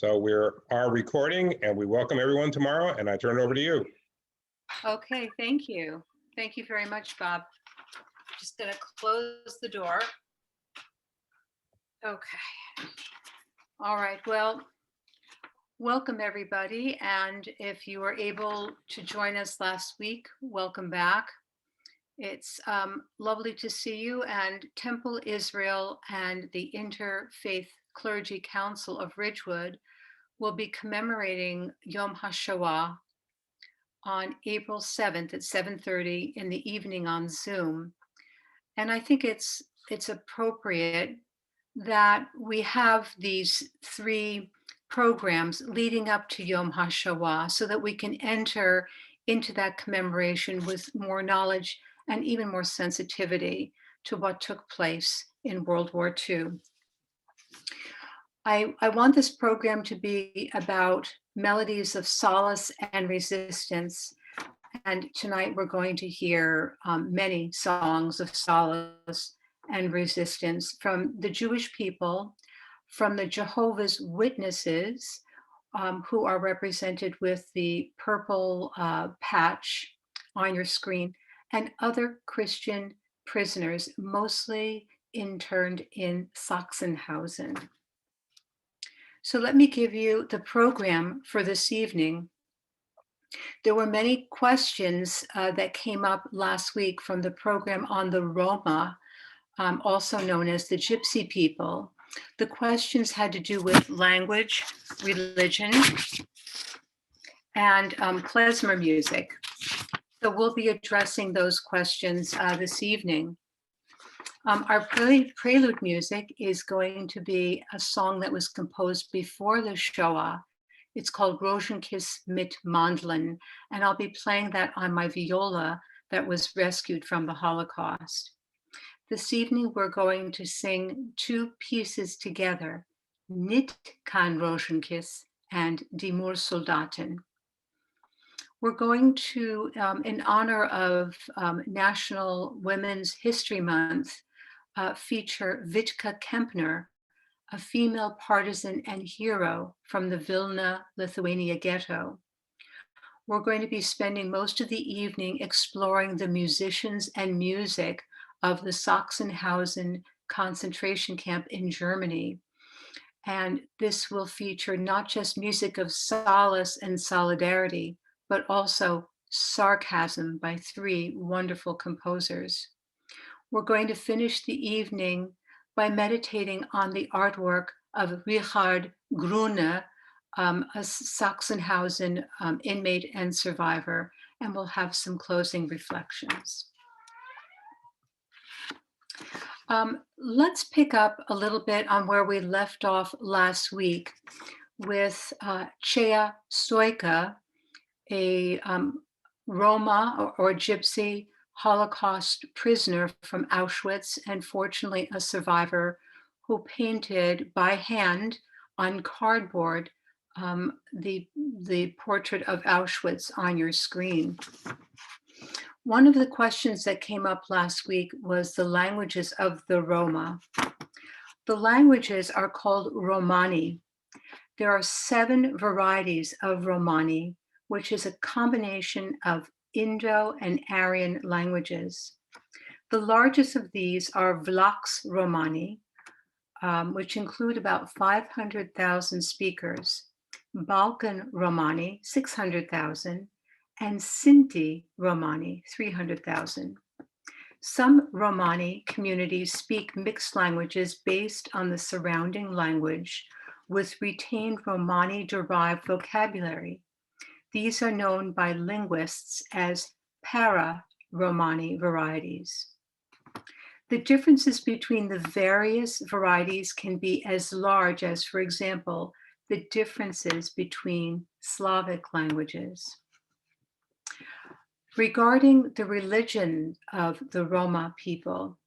So we are recording and we welcome everyone tomorrow, and I turn it over to you. Okay, thank you. Thank you very much, Bob. Just gonna close the door. Okay. All right, well, welcome everybody. And if you were able to join us last week, welcome back. It's lovely to see you, and Temple Israel and the Interfaith Clergy Council of Ridgewood will be commemorating Yom HaShoah on April 7th at 7:30 in the evening on Zoom. And I think it's appropriate that we have these three programs leading up to Yom HaShoah so that we can enter into that commemoration with more knowledge and even more sensitivity to what took place in World War II. I want this program to be about melodies of solace and resistance. And tonight we're going to hear many songs of solace and resistance from the Jewish people, from the Jehovah's Witnesses, who are represented with the purple patch on your screen, and other Christian prisoners, mostly interned in Sachsenhausen. So let me give you the program for this evening. There were many questions that came up last week from the program on the Roma, also known as the Gypsy people. The questions had to do with language, religion, and klezmer music. So we'll be addressing those questions this evening. Our prelude music is going to be a song that was composed before the Shoah. It's called Rosenkiss mit Mandeln, and I'll be playing that on my viola that was rescued from the Holocaust. This evening, we're going to sing two pieces together, Nit kan Rosenkiss and Die Moorsoldaten. We're going to, in honor of National Women's History Month, feature Vitka Kempner, a female partisan and hero from the Vilna, Lithuania ghetto. We're going to be spending most of the evening exploring the musicians and music of the Sachsenhausen concentration camp in Germany. And this will feature not just music of solace and solidarity, but also sarcasm by three wonderful composers. We're going to finish the evening by meditating on the artwork of Richard Grune, a Sachsenhausen inmate and survivor, and we'll have some closing reflections. Let's pick up a little bit on where we left off last week with Chea Stoika, a Roma or Gypsy Holocaust prisoner from Auschwitz, and fortunately a survivor, who painted by hand on cardboard the portrait of Auschwitz on your screen. One of the questions that came up last week was the languages of the Roma. The languages are called Romani. There are 7 varieties of Romani, which is a combination of Indo and Aryan languages. The largest of these are Vlax Romani, which include about 500,000 speakers, Balkan Romani, 600,000, and Sinti Romani, 300,000. Some Romani communities speak mixed languages based on the surrounding language with retained Romani-derived vocabulary. These are known by linguists as para-Romani varieties. The differences between the various varieties can be as large as, for example, the differences between Slavic languages. Regarding the religion of the Roma people,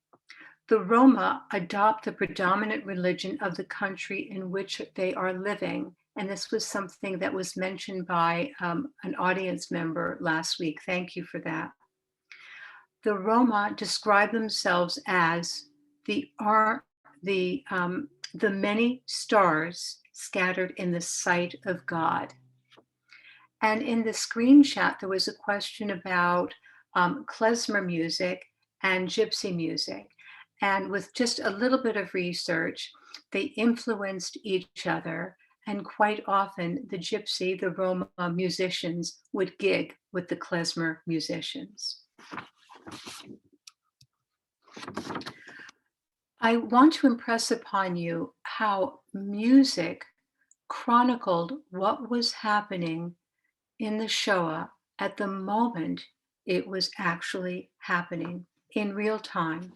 the Roma adopt the predominant religion of the country in which they are living. And this was something that was mentioned by an audience member last week. Thank you for that. The Roma describe themselves as the many stars scattered in the sight of God. And in the screen chat, there was a question about klezmer music and gypsy music. And with just a little bit of research, they influenced each other. And quite often, the gypsy, the Roma musicians would gig with the klezmer musicians. I want to impress upon you how music chronicled what was happening in the Shoah at the moment it was actually happening in real time.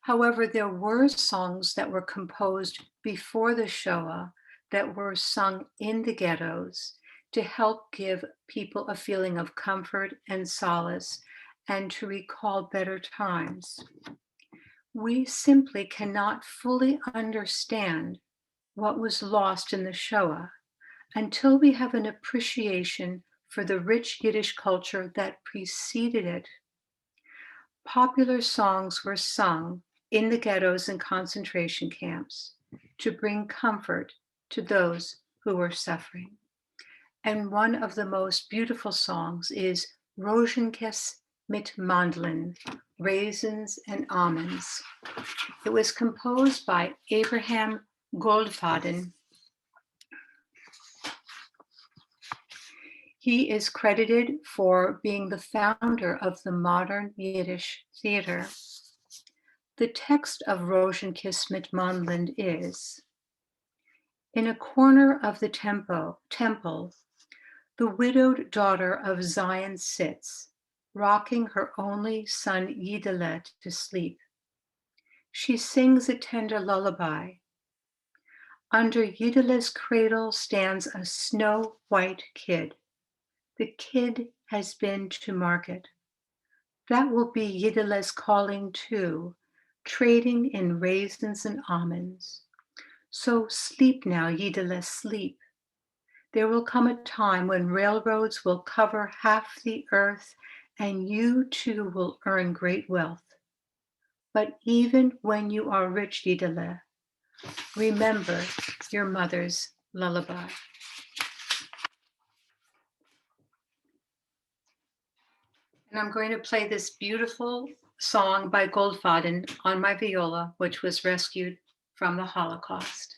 However, there were songs that were composed before the Shoah that were sung in the ghettos to help give people a feeling of comfort and solace and to recall better times. We simply cannot fully understand what was lost in the Shoah until we have an appreciation for the rich Yiddish culture that preceded it. Popular songs were sung in the ghettos and concentration camps to bring comfort to those who were suffering. And one of the most beautiful songs is Rosenkes mit Mandeln, Raisins and Almonds. It was composed by Abraham Goldfaden. He is credited for being the founder of the modern Yiddish theater. The text of Rosenkis mit Mandeln is, in a corner of the temple, the widowed daughter of Zion sits, rocking her only son Yidelet to sleep. She sings a tender lullaby. Under Yidelet's cradle stands a snow-white kid. The kid has been to market. That will be Yidelet's calling too, trading in raisins and almonds. So sleep now, Yidele, sleep. There will come a time when railroads will cover half the earth and you too will earn great wealth. But even when you are rich, Yidele, remember your mother's lullaby. And I'm going to play this beautiful song by Goldfaden on my viola, which was rescued from the Holocaust.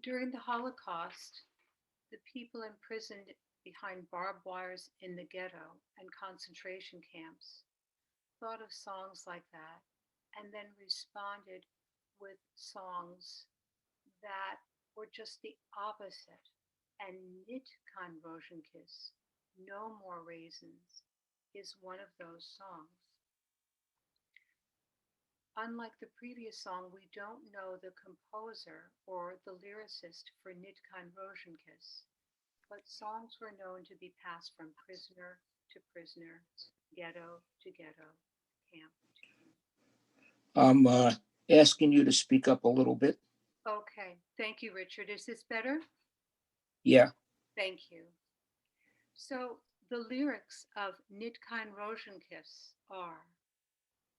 During the Holocaust, the people imprisoned behind barbed wires in the ghetto and concentration camps thought of songs like that and then responded with songs that were just the opposite. And nit kan Rosenkis, no more raisins. is one of those songs. Unlike the previous song, we don't know the composer or the lyricist for Nit Kein Rosenkiss, but songs were known to be passed from prisoner to prisoner, ghetto to ghetto, camp to camp. I'm asking you to speak up a little bit. Okay, thank you, Richard. Is this better? Yeah. Thank you. So the lyrics of Nit Kein Rosenkiss are: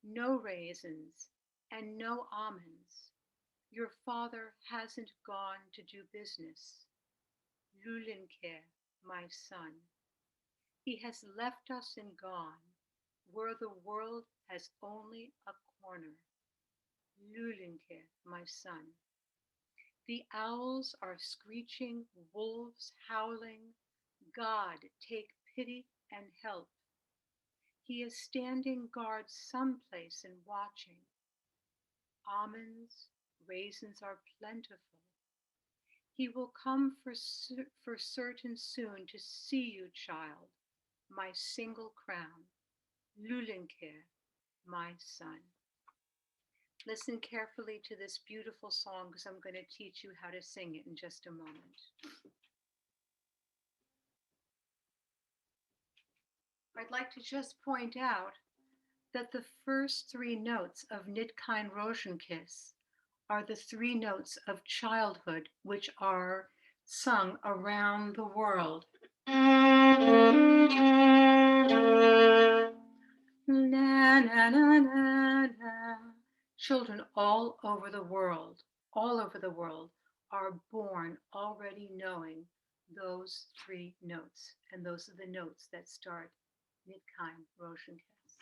no raisins and no almonds. Your father hasn't gone to do business. Lulinke, my son. He has left us and gone where the world has only a corner. Lulinke, my son. The owls are screeching, wolves howling. God, take pity and help. He is standing guard someplace and watching. Almonds, raisins are plentiful. He will come for certain soon to see you, child, my single crown. Lulinke, my son. Listen carefully to this beautiful song because I'm going to teach you how to sing it in just a moment. I'd like to just point out that the first three notes of Nit Kein Rosenkiss are the three notes of childhood, which are sung around the world. Na, na, na, na, na. Children all over the world are born already knowing those three notes, and those are the notes that start Nit Kein Rosenkiss.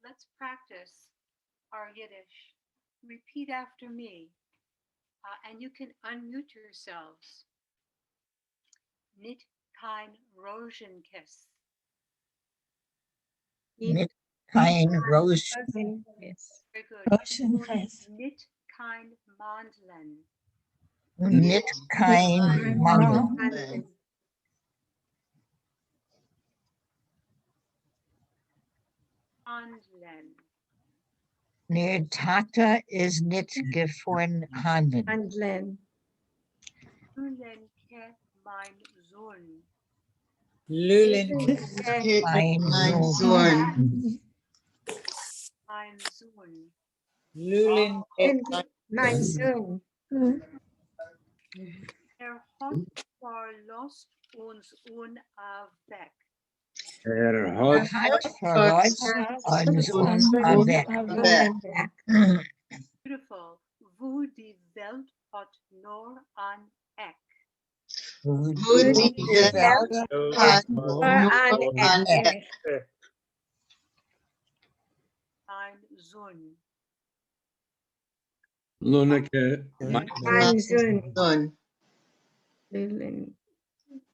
Let's practice our Yiddish. Repeat after me, and you can unmute yourselves. Nit kein Rosenkiss. Nit kein Rosenkiss. Very good. Rosenkiss. Nit kein Mandlen. Nit kein Mandel. Handlen. Near Tata is nit geforn handen. Lulenke mein Sohn. Mein Mein Sohn. Mein Sohn. Hat verlost uns unweg. hat verlost uns weg. Beautiful. Wo die Welt hat nur an Eck. Wo die Welt hat nur an Eck. Ein Sohn. Luneke, Mein Sohn.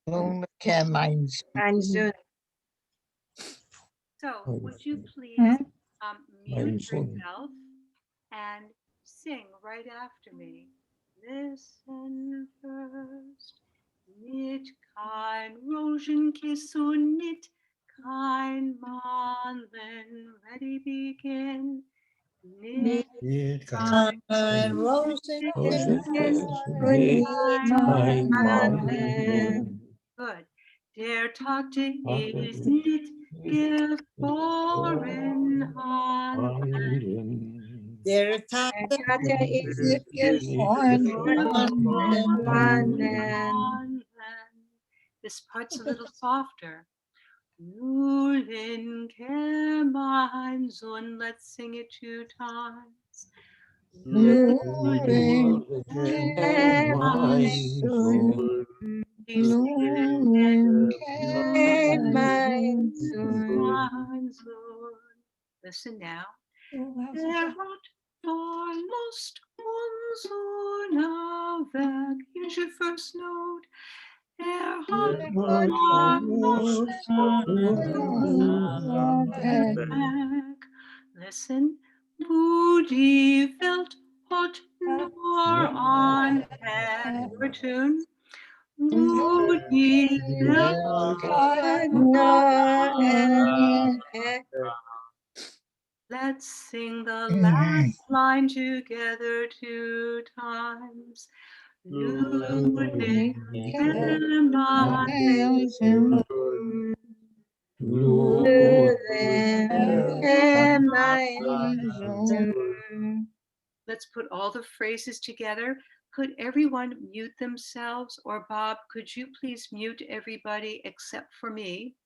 Luneke, mein Mein Sohn. So, would you please mute yourself and sing right after me? Listen first. Nit kein Rosenkiss und nit kein Mandlen. Ready, begin. Nit kein Rosenkiss und Mandlen. Good. Der Tate ist nit gefahren Handlen. Der Der Vater Vater ist ist und One Mannen. This part's a little softer. Nulin mein Sohn. Let's sing it 2 times. Nulin Mein Sohn, Please mein Sohn. mein Sohn. Listen now. Der hat verlost unser Werk. Here's your first note. Der hat verlost unser Werk. Listen. Wo die Welt hat nur ein Herr. Your tune. Wo die Welt hat Let's sing the last line together 2 times. Lulin mein Sohn. Let's put all the phrases together. Could everyone mute themselves? Or Bob, could you please mute everybody except for me?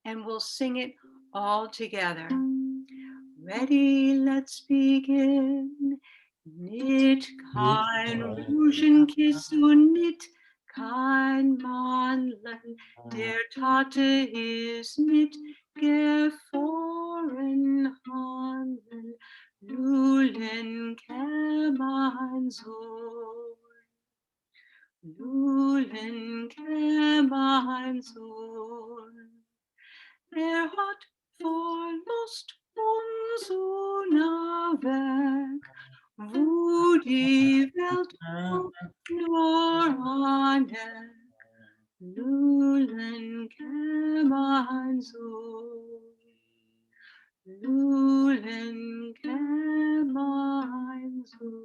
And we'll sing it all together. Ready, let's begin. Nicht kein Rosenkiss und nicht kein Mandeln. Der Tate ist mit gefroren Handeln. Lulen mein Sohn. Lulen mein Sohn. Er hat verlost unser Werk, wo die Welt nur eine Lulen mein Sohn. Lulen mein Sohn.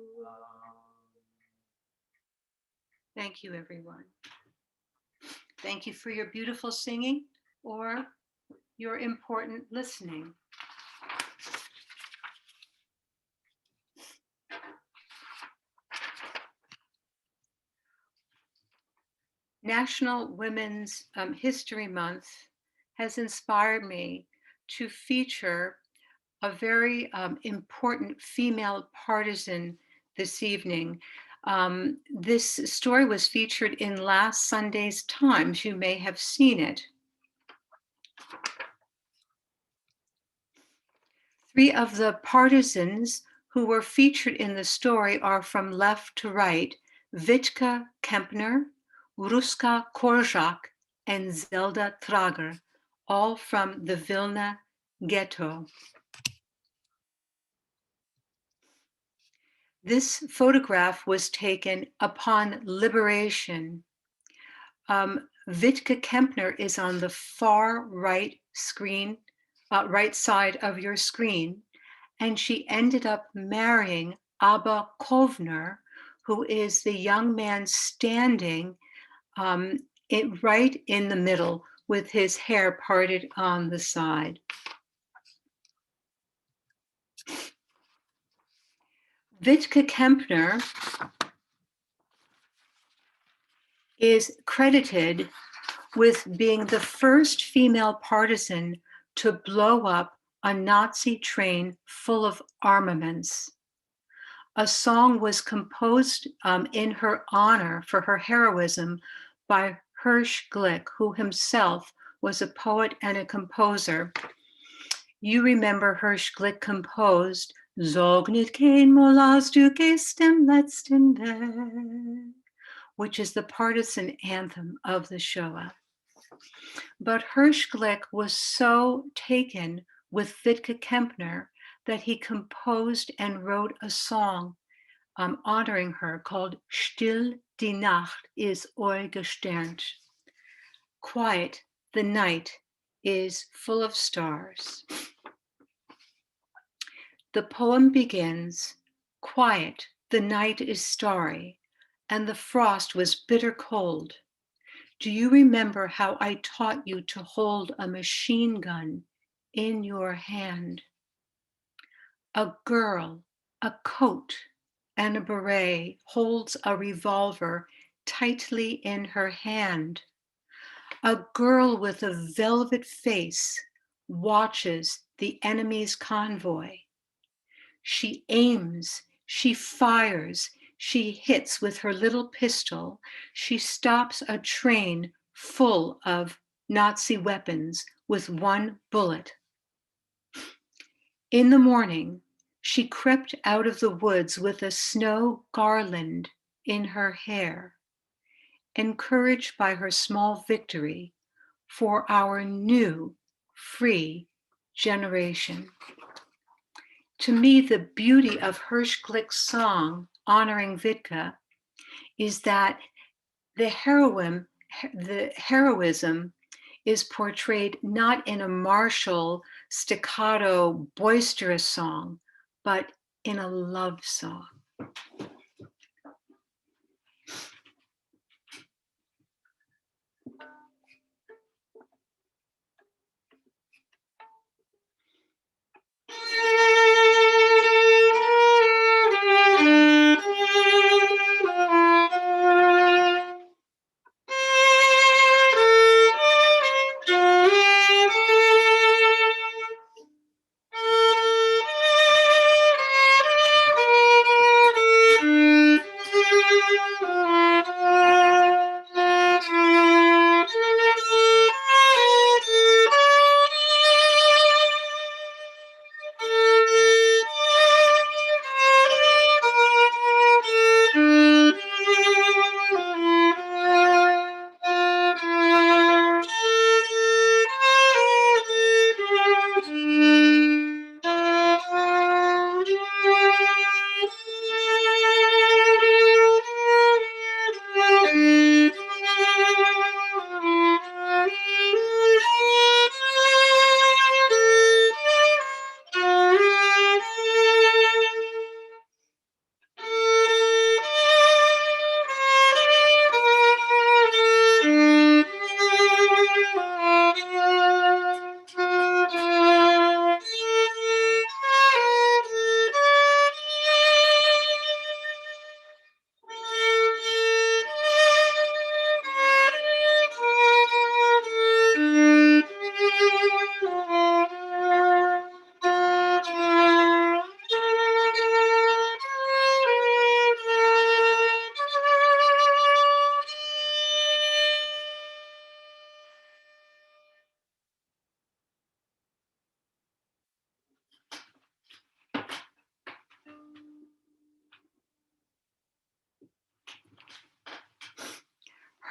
Thank you, everyone. Thank you for your beautiful singing or your important listening. National Women's History Month has inspired me to feature a very important female partisan this evening. This story was featured in last Sunday's Times. You may have seen it. 3 of the partisans who were featured in the story are from left to right: Wittke Kempner, Ruska Korczak, and Zelda Trager, all from the Vilna ghetto. This photograph was taken upon liberation. Wittke Kempner is on the far right screen, right side of your screen, and she ended up marrying Abba Kovner, who is the young man standing right in the middle with his hair parted on the side. Wittke Kempner is credited with being the first female partisan to blow up a Nazi train full of armaments. A song was composed in her honor for her heroism by Hirsch Glick, who himself was a poet and a composer. You remember Hirsch Glick composed Sag nicht keinmal, als du gehst im letzten Weg, which is the partisan anthem of the Shoah. But Hirsch Glick was so taken with Wittke Kempner that he composed and wrote a song honoring her called Still die Nacht ist eugesternt. Quiet, the night is full of stars. The poem begins, quiet, the night is starry, and the frost was bitter cold. Do you remember how I taught you to hold a machine gun in your hand? A girl a coat and a beret, holds a revolver tightly in her hand. A girl with a velvet face watches the enemy's convoy. She aims, she fires, she hits with her little pistol. She stops a train full of Nazi weapons with one bullet. In the morning, she crept out of the woods with a snow garland in her hair, encouraged by her small victory for our new free generation. To me, the beauty of Hirschglick's song honoring Wittke is that the heroism is portrayed not in a martial, staccato, boisterous song, but in a love song.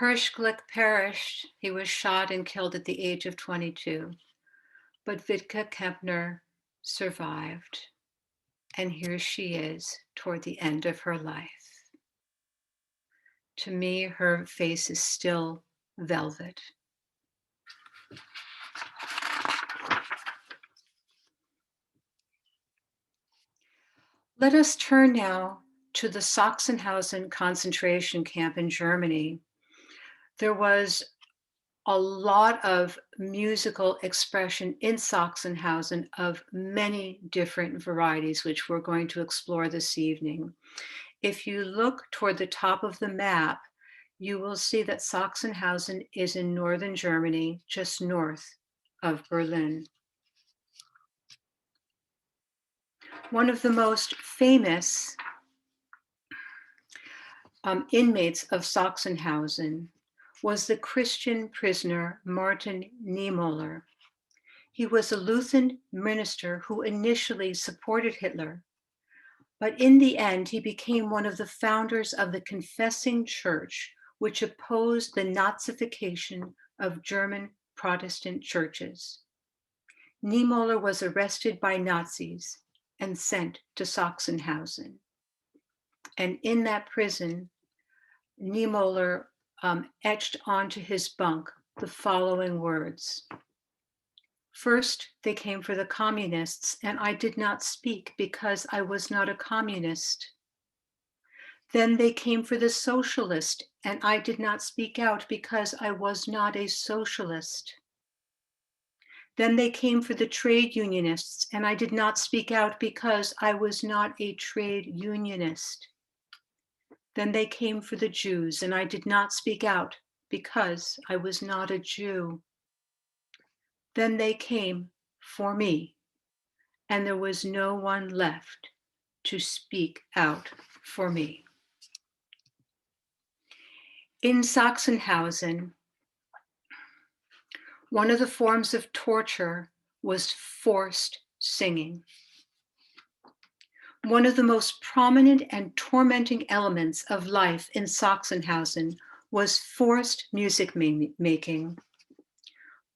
Hirschglick perished. He was shot and killed at the age of 22. But Wittke Kempner survived. And here she is toward the end of her life. To me, her face is still velvet. Let us turn now to the Sachsenhausen concentration camp in Germany. There was a lot of musical expression in Sachsenhausen of many different varieties, which we're going to explore this evening. If you look toward the top of the map, you will see that Sachsenhausen is in northern Germany, just north of Berlin. One of the most famous inmates of Sachsenhausen was the Christian prisoner Martin Niemöller. He was a Lutheran minister who initially supported Hitler, but in the end, he became one of the founders of the Confessing Church, which opposed the Nazification of German Protestant churches. Niemöller was arrested by Nazis and sent to Sachsenhausen. And in that prison, Niemöller etched onto his bunk the following words. First, they came for the communists, and I did not speak because I was not a communist. Then they came for the socialist, and I did not speak out because I was not a socialist. Then they came for the trade unionists, and I did not speak out because I was not a trade unionist. Then they came for the Jews, and I did not speak out because I was not a Jew. Then they came for me, and there was no one left to speak out for me. In Sachsenhausen, one of the forms of torture was forced singing. One of the most prominent and tormenting elements of life in Sachsenhausen was forced music making.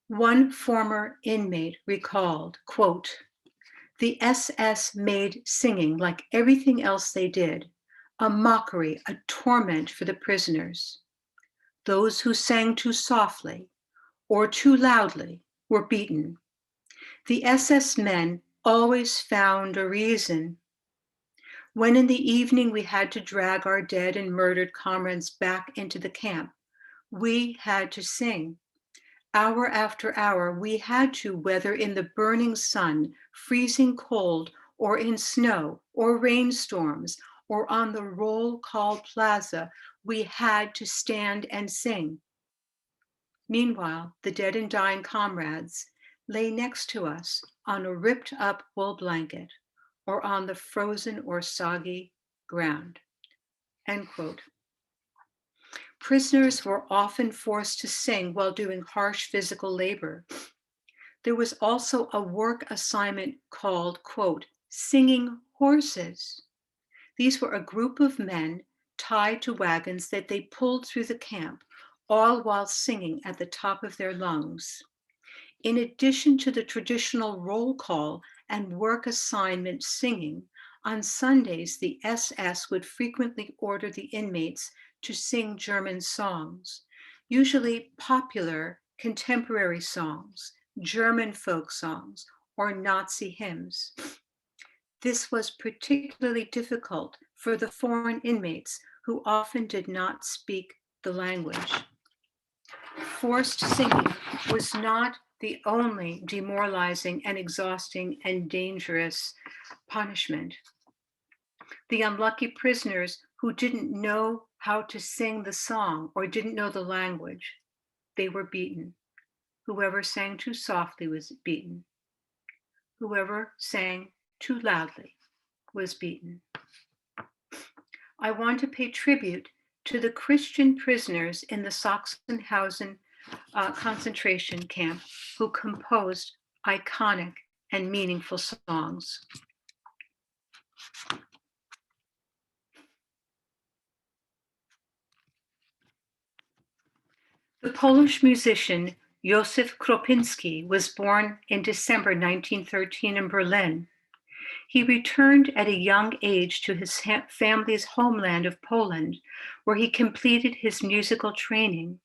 One former inmate recalled, quote, "The SS made singing, like everything else they did, a mockery, a torment for the prisoners. Those who sang too softly or too loudly were beaten. The SS men always found a reason. When in the evening we had to drag our dead and murdered comrades back into the camp, we had to sing. Hour after hour, we had to, whether in the burning sun, freezing cold, or in snow, or rainstorms, or on the roll call plaza, we had to stand and sing. Meanwhile, the dead and dying comrades lay next to us on a ripped up wool blanket or on the frozen or soggy ground." End quote. Prisoners were often forced to sing while doing harsh physical labor. There was also a work assignment called, quote, "singing horses." These were a group of men tied to wagons that they pulled through the camp, all while singing at the top of their lungs. In addition to the traditional roll call and work assignment singing, on Sundays, the SS would frequently order the inmates to sing German songs, usually popular contemporary songs, German folk songs, or Nazi hymns. This was particularly difficult for the foreign inmates who often did not speak the language. Forced singing was not the only demoralizing and exhausting and dangerous punishment. The unlucky prisoners who didn't know how to sing the song or didn't know the language, they were beaten. Whoever sang too softly was beaten. Whoever sang too loudly was beaten. I want to pay tribute to the Christian prisoners in the Sachsenhausen concentration camp who composed iconic and meaningful songs. The Polish musician Joseph Kropinski was born in December 1913 in Berlin. He returned at a young age to his family's homeland of Poland, where he completed his musical training.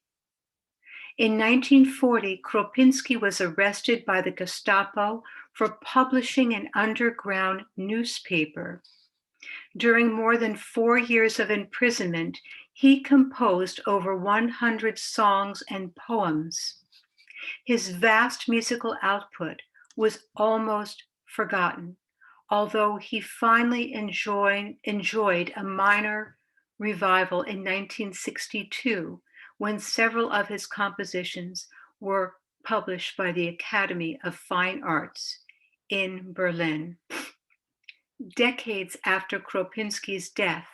In 1940, Kropinski was arrested by the Gestapo for publishing an underground newspaper. During more than 4 years of imprisonment, he composed over 100 songs and poems. His vast musical output was almost forgotten, although he finally enjoyed a minor revival in 1962 when several of his compositions were published by the Academy of Fine Arts in Berlin. Decades after Kropinski's death,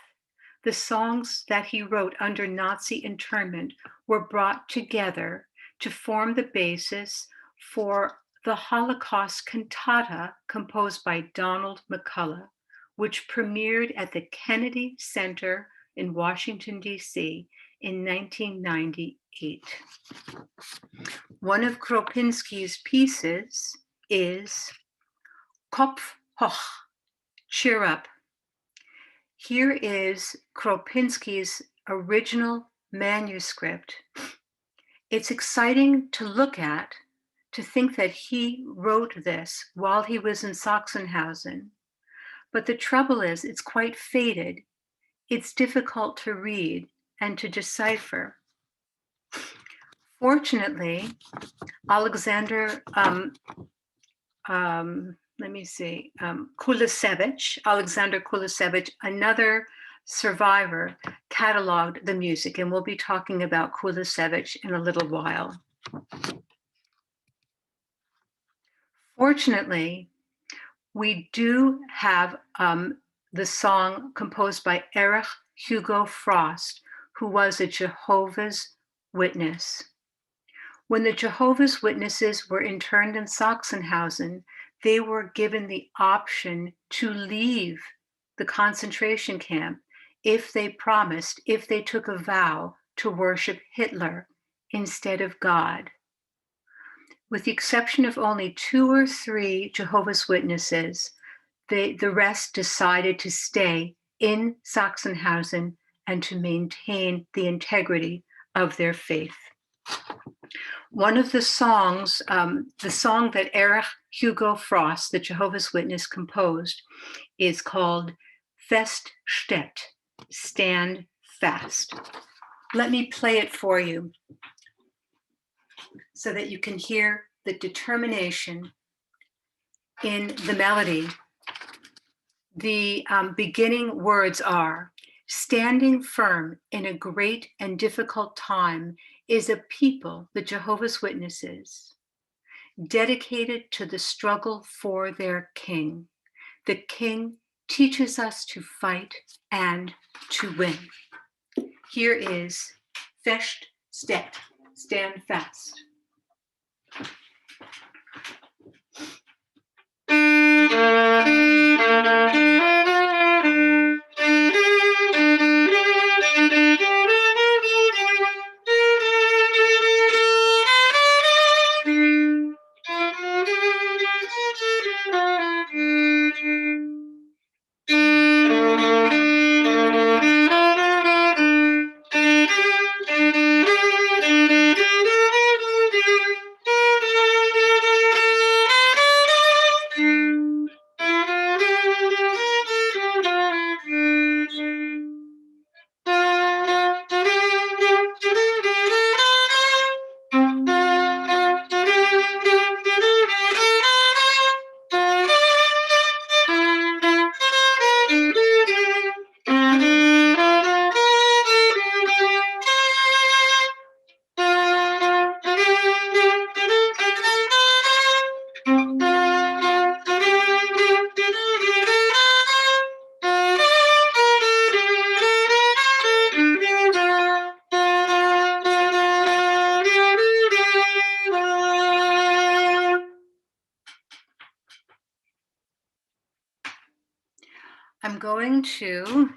the songs that he wrote under Nazi internment were brought together to form the basis for the Holocaust cantata composed by Donald McCullough, which premiered at the Kennedy Center in Washington, D.C. in 1998. One of Kropinski's pieces is Kopf hoch, cheer up. Here is Kropinski's original manuscript. It's exciting to look at, to think that he wrote this while he was in Sachsenhausen. But the trouble is, it's quite faded. It's difficult to read and to decipher. Fortunately, Alexander, let me see, Alexander Kulisevich, another survivor, cataloged the music, and we'll be talking about Kulisevich in a little while. Fortunately, we do have the song composed by Erich Hugo Frost, who was a Jehovah's Witness. When the Jehovah's Witnesses were interned in Sachsenhausen, they were given the option to leave the concentration camp if they promised, if they took a vow to worship Hitler instead of God. With the exception of only 2 or 3 Jehovah's Witnesses, the rest decided to stay in Sachsenhausen and to maintain the integrity of their faith. One of the songs, the song that Erich Hugo Frost, the Jehovah's Witness, composed is called Feststeht, Stand Fast. Let me play it for you so that you can hear the determination in the melody. The beginning words are, standing firm in a great and difficult time is a people, the Jehovah's Witnesses, dedicated to the struggle for their king. The king teaches us to fight and to win. Here is Feststeht, Stand Fast. I'm going to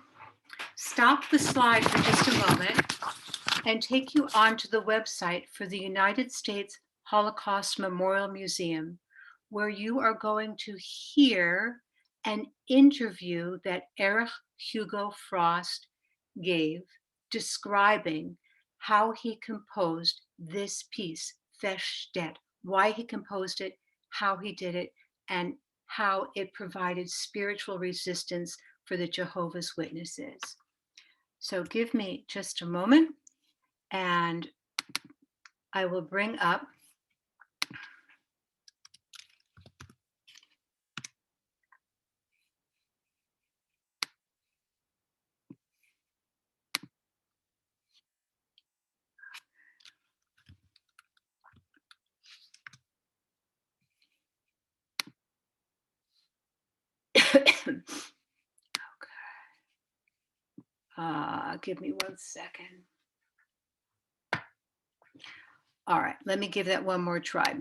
stop the slide for just a moment and take you onto the website for the United States Holocaust Memorial Museum, where you are going to hear an interview that Erich Hugo Frost gave describing how he composed this piece, Feststeht, why he composed it, how he did it, and how it provided spiritual resistance for the Jehovah's Witnesses. So give me just a moment and I will bring up give me 1 second. All right, let me give that one more try.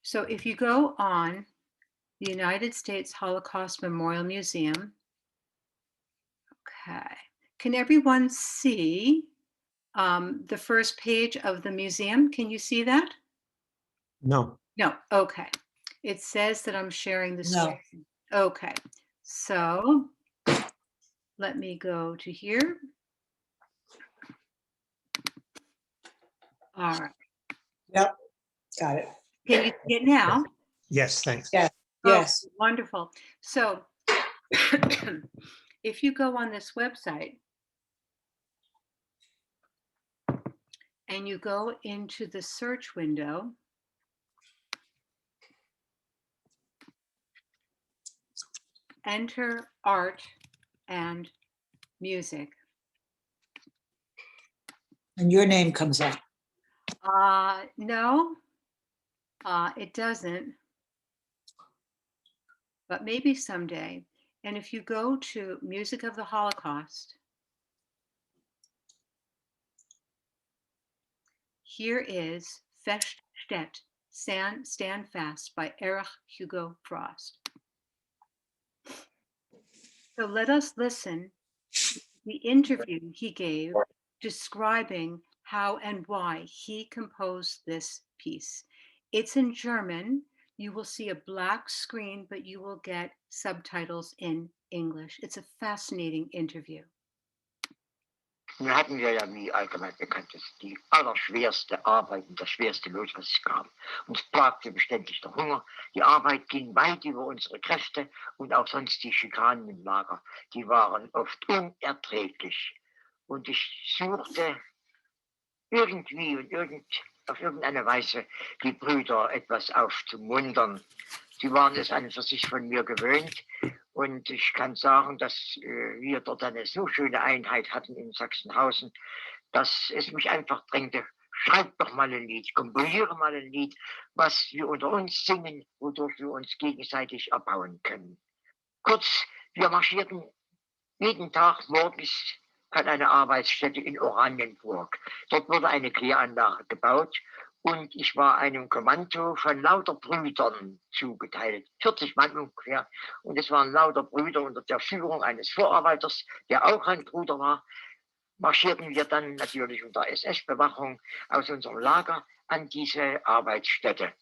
So if you go on the United States Holocaust Memorial Museum, okay, can everyone see the first page of the museum? Can you see that? No. No, okay. It says that I'm sharing the No. screen. Okay, so let me go to here. All right. Yep, got it. Can you see it now? Yes, thanks. Yeah. Oh, Yes. wonderful. So if you go on this website, and you go into the search window. Enter art and music. And your name comes up. No, it doesn't, but maybe someday. And if you go to Music of the Holocaust, here is Feststedt, Stand Fast by Erich Hugo Frost. So let us listen to the interview he gave describing how and why he composed this piece. It's in German. You will see a black screen, but you will get subtitles in English. It's a fascinating interview. Nun hatten wir ja, wie allgemein bekannt ist, die allerschwerste Arbeit und das schwerste Los, was es gab. Uns plagte beständig der Hunger. Die Arbeit ging weit über unsere Kräfte und auch sonst die Schikanen im Lager. Die waren oft unerträglich. Und ich suchte irgendwie und auf irgendeine Weise die Brüder etwas aufzumuntern. Sie waren es an und für sich von mir gewöhnt. Und ich kann sagen, dass wir dort eine so schöne Einheit hatten in Sachsenhausen, dass es mich einfach drängte, schreib doch mal ein Lied, komponiere mal ein Lied, was wir unter uns singen, wodurch wir uns gegenseitig erbauen können. Kurz, wir marschierten jeden Tag morgens an eine Arbeitsstätte in Oranienburg. Dort wurde eine Kläranlage gebaut. Und ich war einem Kommando von lauter Brüdern zugeteilt, 40 Mann ungefähr. Und es waren lauter Brüder unter der Führung eines Vorarbeiters, der auch ein Bruder war. Marschierten wir dann natürlich unter SS-Bewachung aus unserem Lager an diese Arbeitsstätte.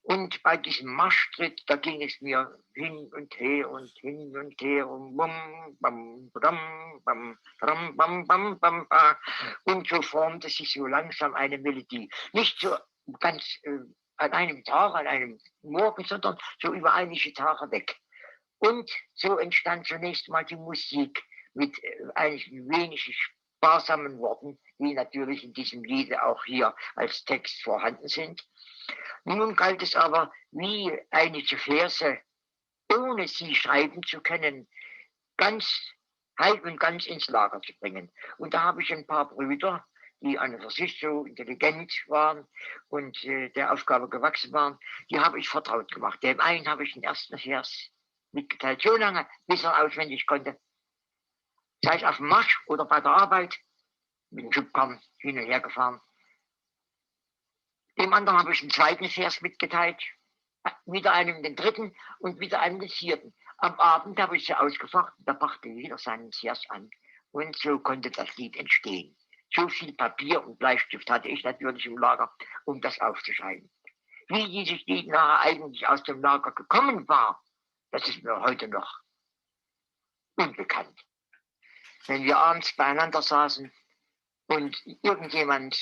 Und bei diesem Marschtritt, da ging es mir hin und her und hin und her und bam, bam, bam, bam, bam, bam, bam, bam, bam. Und so formte sich so langsam eine Melodie. Nicht so ganz an einem Tag, an einem Morgen, sondern so über einige Tage weg. Und so entstand zunächst mal die Musik mit einigen wenigen sparsamen Worten, die natürlich in diesem Lied auch hier als Text vorhanden sind. Nun galt es aber, wie einige Verse, ohne sie schreiben zu können, ganz halb und ganz ins Lager zu bringen. Und da habe ich ein paar Brüder, die an und für sich so intelligent waren und der Aufgabe gewachsen waren, die habe ich vertraut gemacht. Dem einen habe ich den ersten Vers mitgeteilt, so lange, bis er auswendig konnte. Sei es auf dem Marsch oder bei der Arbeit, mit dem Schubkarren hin und her gefahren. Dem anderen habe ich den zweiten Vers mitgeteilt, wieder einem den dritten und wieder einem den vierten. Am Abend habe ich sie ausgefacht, da brachte jeder seinen Vers an. Und so konnte das Lied entstehen. So viel Papier und Bleistift hatte ich natürlich im Lager, um das aufzuschreiben. Wie dieses Lied nachher eigentlich aus dem Lager gekommen war, das ist mir heute noch unbekannt. Wenn wir abends beieinander saßen und irgendjemand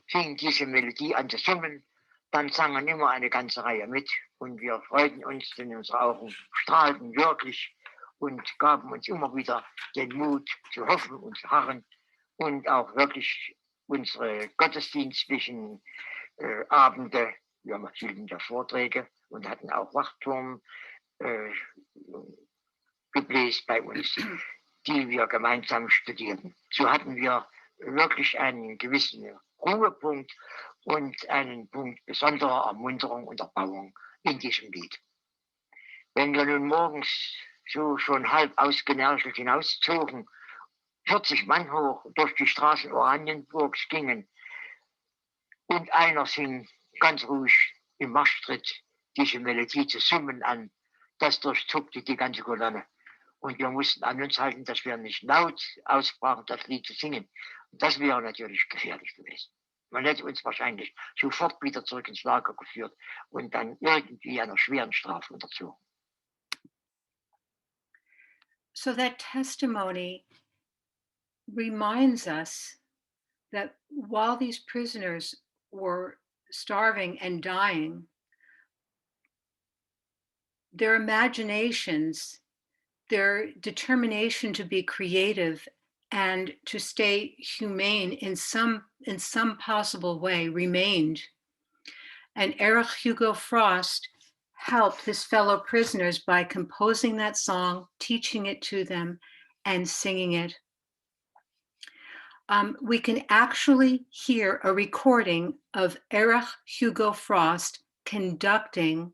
fing diese Melodie an zu summen, dann sangen immer eine ganze Reihe mit und wir freuten uns, denn unsere Augen strahlten wirklich und gaben uns immer wieder den Mut zu hoffen und zu harren und auch wirklich unsere gottesdienstlichen Abende, wir hielten ja Vorträge und hatten auch Wachturm gebläst bei uns, die wir gemeinsam studierten. So hatten wir wirklich einen gewissen Ruhepunkt und einen Punkt besonderer Ermunterung und Erbauung in diesem Lied. Wenn wir nun morgens so schon halb ausgenervt hinauszogen, 40 Mann hoch durch die Straßen Oranienburgs gingen und einer fing ganz ruhig im Marschtritt diese Melodie zu summen an, das durchzuckte die ganze Kolonne. Und wir mussten an uns halten, dass wir nicht laut ausbrachen, das Lied zu singen. Das wäre natürlich gefährlich gewesen. Man hätte uns wahrscheinlich sofort wieder zurück ins Lager geführt und dann irgendwie einer schweren Strafe unterzogen. So that testimony reminds us that while these prisoners were starving and dying, their imaginations, their determination to be creative and to stay humane in some in some possible way remained. And Erich Hugo Frost helped his fellow prisoners by composing that song, teaching it to them, and singing it. We can actually hear a recording of Erich Hugo Frost conducting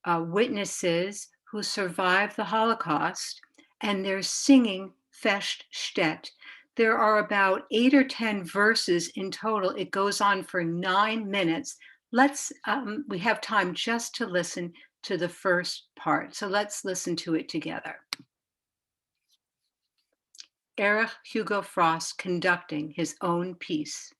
witnesses who survived the Holocaust, and they're singing Feststedt. There are about 8 or 10 verses in total. It goes on for 9 minutes. We have time just to listen to the first part. So let's listen to it together. Erich Hugo Frost conducting his own piece.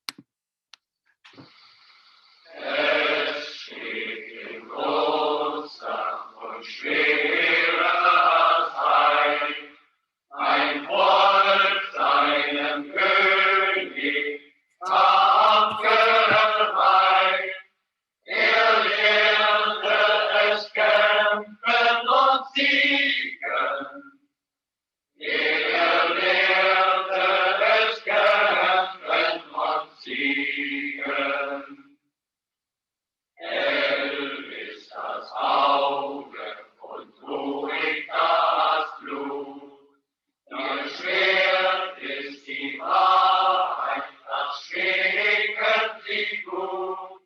Ein Volk seinem König abgeweiht. Lehrte es kämpfen und siegen. Lehrte es kämpfen und siegen. Hell ist das Auge und ruhig das Blut. Ihr Schwert ist die Wahrheit, das schwingen sie gut.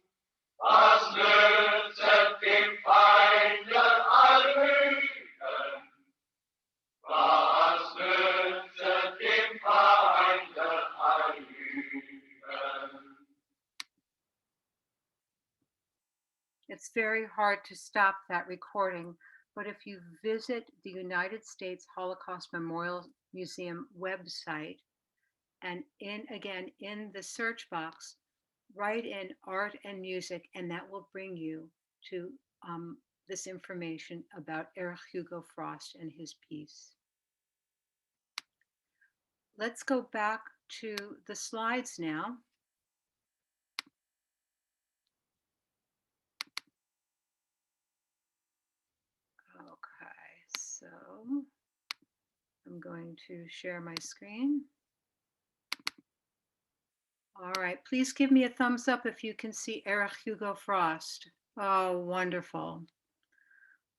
Was nützt dem Feinde all Lügen? Was nützt dem Feinde all Lügen? It's very hard to stop that recording, but if you visit the United States Holocaust Memorial Museum website and in the search box, write in art and music, and that will bring you to this information about Erich Hugo Frost and his piece. Let's go back to the slides now. Okay, so I'm going to share my screen. All right, please give me a thumbs up if you can see Erich Hugo Frost. Oh, wonderful.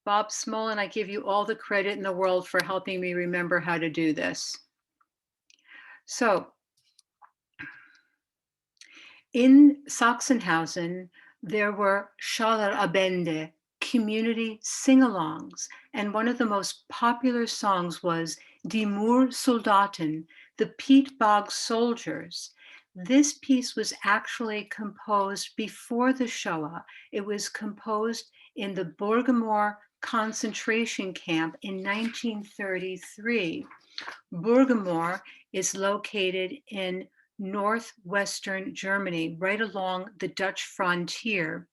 Bob Smolin, I give you all the credit in the world for helping me remember how to do this. So, in Sachsenhausen, there were Schallerabende, community sing-alongs, and one of the most popular songs was Die Moorsoldaten, the peat bog soldiers. This piece was actually composed before the Shoah. It was composed in the Burgermoor concentration camp in 1933. Burgermoor is located in northwestern Germany, right along the Dutch frontier.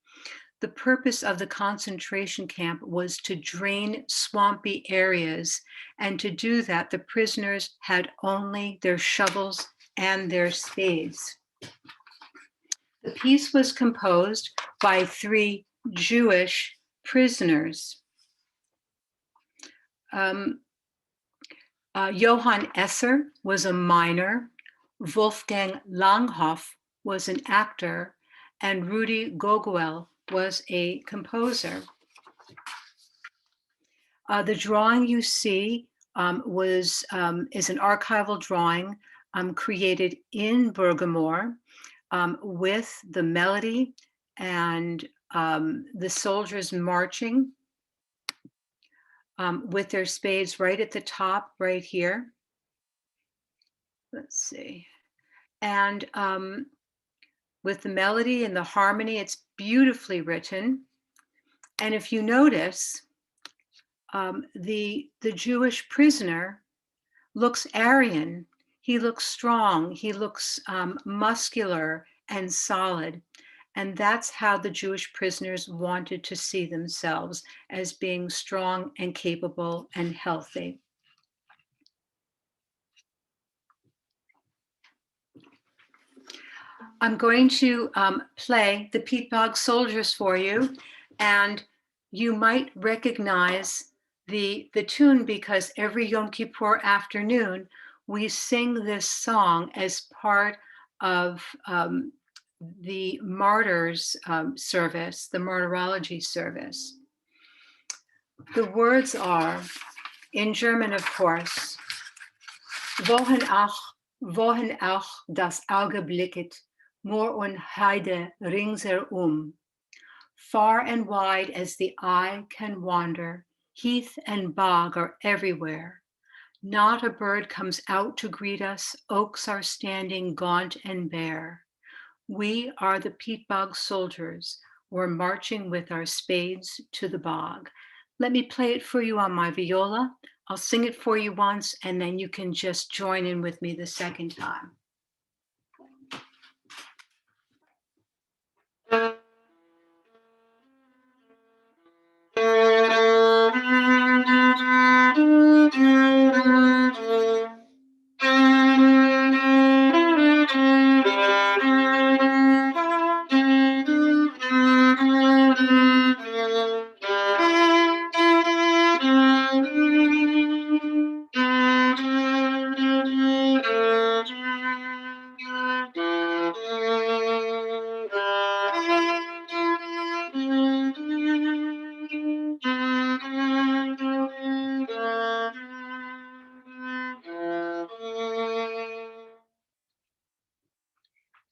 The purpose of the concentration camp was to drain swampy areas, and to do that, the prisoners had only their shovels and their spades. The piece was composed by 3 Jewish prisoners. Johann Esser was a miner, Wolfgang Langhoff was an actor, and Rudi Goguel was a composer. The drawing you see is an archival drawing created in Burgermoor with the melody and the soldiers marching with their spades right at the top, right here. Let's see. And with the melody and the harmony, it's beautifully written. And if you notice, the Jewish prisoner looks Aryan. He looks strong. He looks muscular and solid. And that's how the Jewish prisoners wanted to see themselves, as being strong and capable and healthy. I'm going to play the Peat Bog Soldiers for you, and you might recognize the tune because every Yom Kippur afternoon we sing this song as part of the martyrs service, the martyrology service. The words are, in German, of course, wohin auch das Auge blicket, Moor und Heide ringsherum. Far and wide as the eye can wander, heath and bog are everywhere. Not a bird comes out to greet us, oaks are standing gaunt and bare. We are the peat bog soldiers, we're marching with our spades to the bog. Let me play it for you on my viola. I'll sing it for you once, and then you can just join in with me the second time.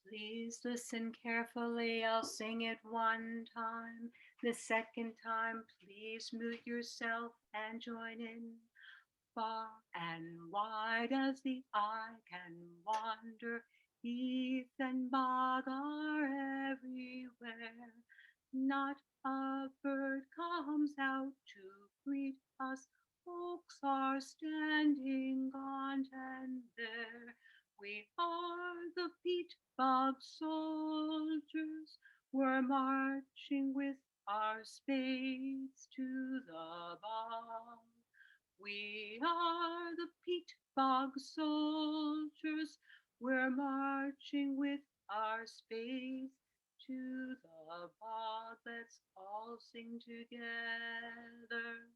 Please listen carefully, I'll sing it one time. The second time, please mute yourself and join in. Far and wide as the eye can wander, heath and bog are everywhere. Not a bird comes out to greet us, oaks are standing gaunt and bare. We are the peat bog soldiers, we're marching with our spades to the bog. We are the peat bog soldiers, we're marching with our spades to the bog. Let's all sing together.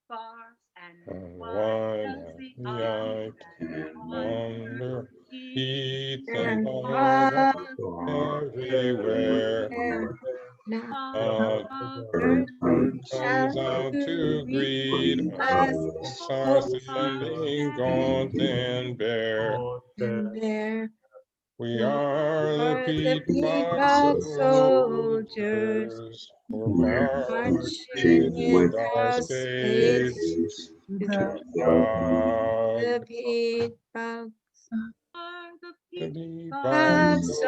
Far and wide as the eye can wander, heath and bog everywhere. Not a bird Comes out to greet us, are standing gaunt and bare. We are the peat bog soldiers, we're marching with our spades to the bog. The peat bog The The peat peat bog bog soldiers,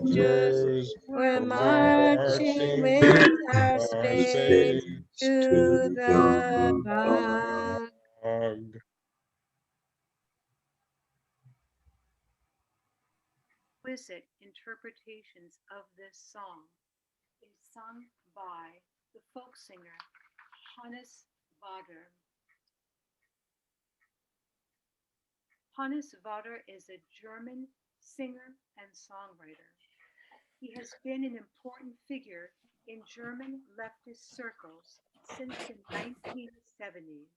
soldiers, we're we're marching marching with our our spades spades to the bog. bog. exquisite interpretations of this song is sung by the folk singer Hannes Wader. Hannes Wader is a German singer and songwriter. He has been an important figure in German leftist circles since the 1970s,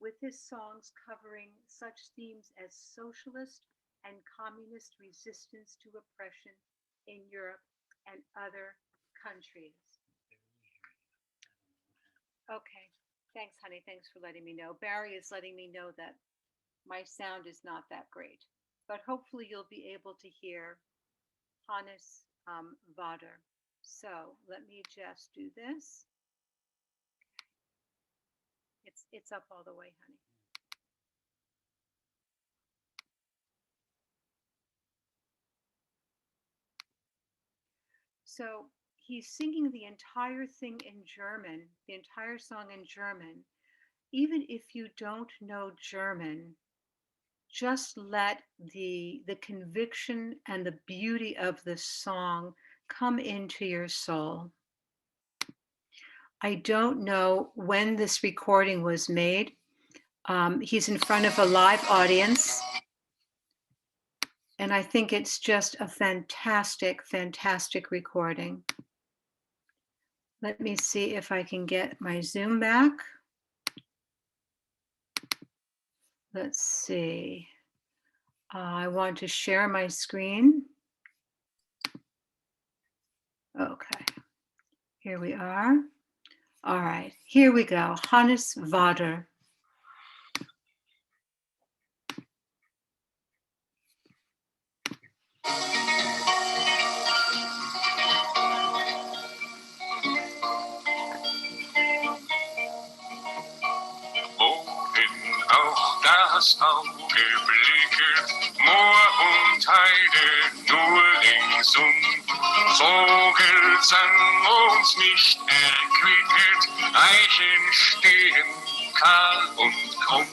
with his songs covering such themes as socialist and communist resistance to oppression in Europe and other countries. Okay, thanks, honey. Thanks for letting me know. Barry is letting me know that my sound is not that great, but hopefully you'll be able to hear Hannes Wader. So let me just do this. It's up all the way, honey. So he's singing the entire thing in German, the entire song in German. Even if you don't know German, just let the conviction and the beauty of the song come into your soul. I don't know when this recording was made. He's in front of a live audience. And I think it's just a fantastic, fantastic recording. Let me see if I can get my Zoom back. Let's see. I want to share my screen. Okay, here we are. All right, here we go. Hannes Vader. Wohin auch das Auge blicke, Moor und Heide nur ringsum. Vogelsang uns nicht erquicket, Eichen stehen kahl und krumm.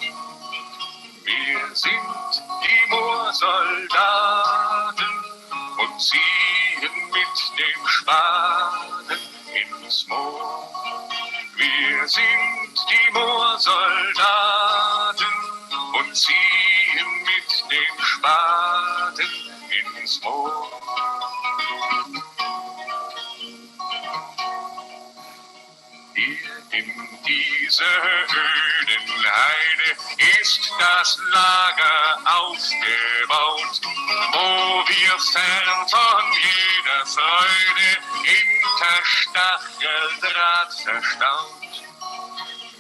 Wir sind die Moorsoldaten und ziehen mit dem Spaten ins Moor. Wir sind die Moorsoldaten und ziehen mit dem Spaten ins Moor. Hier in dieser öden Heide ist das Lager aufgebaut, wo wir fern von jeder Freude hinter Stacheldraht verstaut.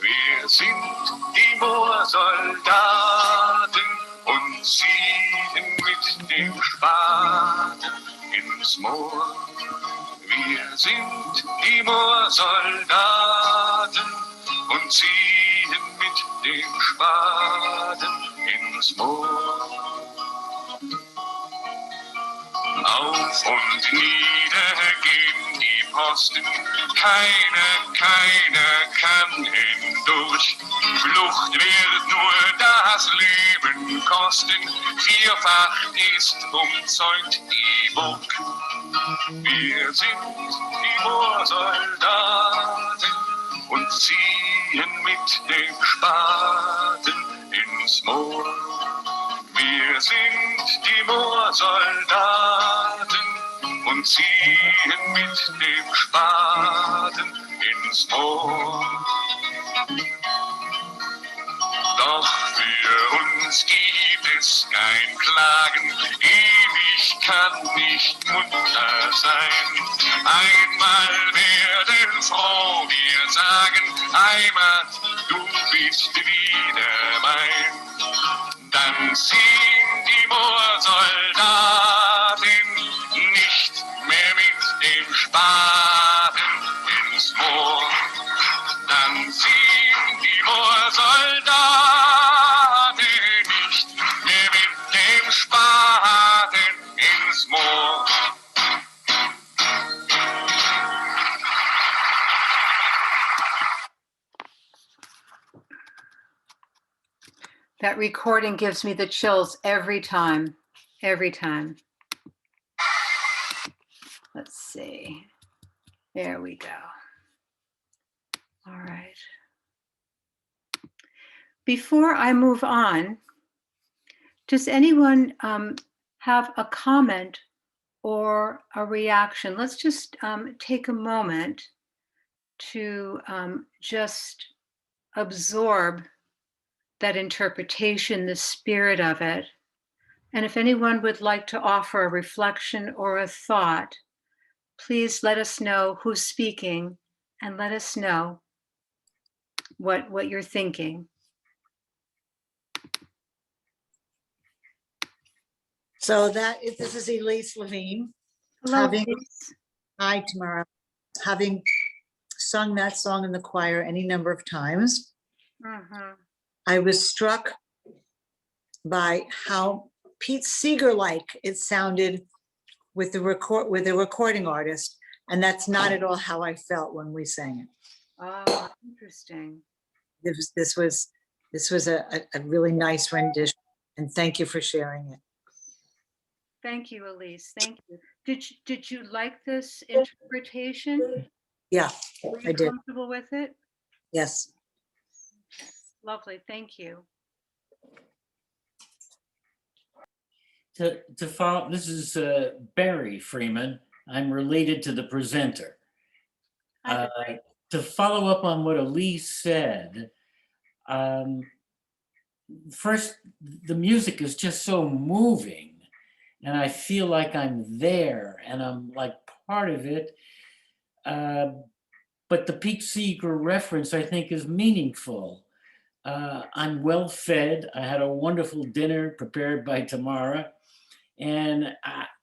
Wir sind die Moorsoldaten und ziehen mit dem Spaten ins Moor. Wir sind die Moorsoldaten und ziehen mit dem Spaten ins Moor. Auf und nieder gehen die Posten, keiner kann hindurch. Flucht wird nur das Leben kosten, vierfach ist umzäunt die Burg. Wir sind die Moorsoldaten und ziehen mit dem Spaten ins Moor. Wir sind die Moorsoldaten und ziehen mit dem Spaten ins Moor. Doch für uns gibt es kein Klagen, ewig kann nicht munter sein. Einmal werden froh wir sagen, Heimat, du bist wieder mein. Dann ziehen die Moorsoldaten nicht mehr mit dem Spaten ins Moor. Dann ziehen die Moorsoldaten nicht mehr mit dem Spaten ins Moor. That recording gives me the chills every time, every time. Let's see. There we go. All right. Before I move on, does anyone have a comment or a reaction? Let's just take a moment to just absorb that interpretation, the spirit of it. And if anyone would like to offer a reflection or a thought, please let us know who's speaking and let us know what you're thinking. So this is Elise Levine. Hello, Having- Elise. Hi, Tamara. Having sung that song in the choir any number of times, Mhm. I was struck by how Pete Seeger-like it sounded with the recording artist, and that's not at all how I felt when we sang it. Oh, interesting. This was a really nice rendition, and thank you for sharing it. Thank you, Elise. Thank you. Did you like this interpretation? Yeah, Were I you did. comfortable with it? Yes. Lovely. Thank you. To follow, this is Barry Freeman. I'm related to the presenter. Hi, Barry. To follow up on what Elise said, first, the music is just so moving, and I feel like I'm there and I'm like part of it. But the Pete Seeger reference, I think, is meaningful. I'm well fed. I had a wonderful dinner prepared by Tamara, and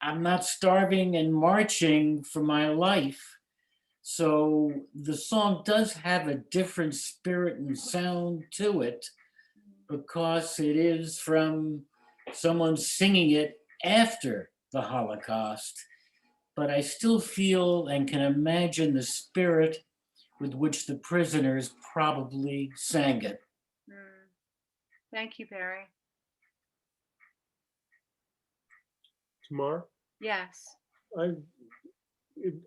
I'm not starving and marching for my life. So the song does have a different spirit and sound to it because it is from someone singing it after the Holocaust. But I still feel and can imagine the spirit with which the prisoners probably sang it. Thank you, Barry. Tamar, Yes.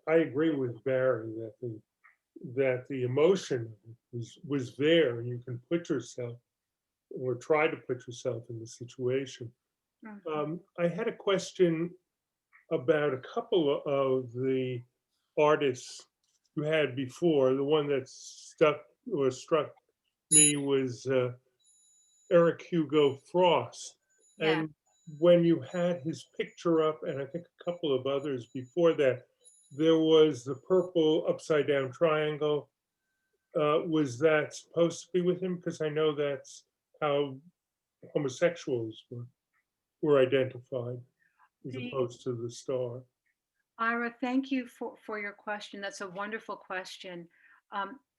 I agree with Barry that the emotion was there, and you can put yourself or try to put yourself in the situation. I had a question about a couple of the artists you had before. The one that struck me was Eric Hugo Frost. Yeah. And when you had his picture up, and I think a couple of others before that, there was the purple upside down triangle. Was that supposed to be with him? Because I know that's how homosexuals were identified, as opposed to the star. Ira, thank you for your question. That's a wonderful question.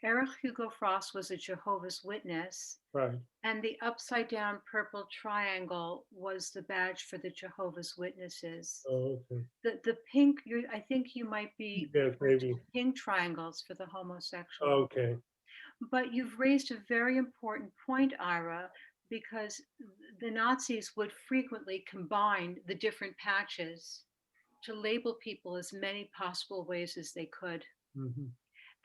Eric Hugo Frost was a Jehovah's Witness, Right. and the upside down purple triangle was the badge for the Jehovah's Witnesses. Oh, okay. The pink, I think you might be Yes, maybe. pink triangles for the homosexual. Okay. But you've raised a very important point, Ira, because the Nazis would frequently combine the different patches to label people as many possible ways as they could.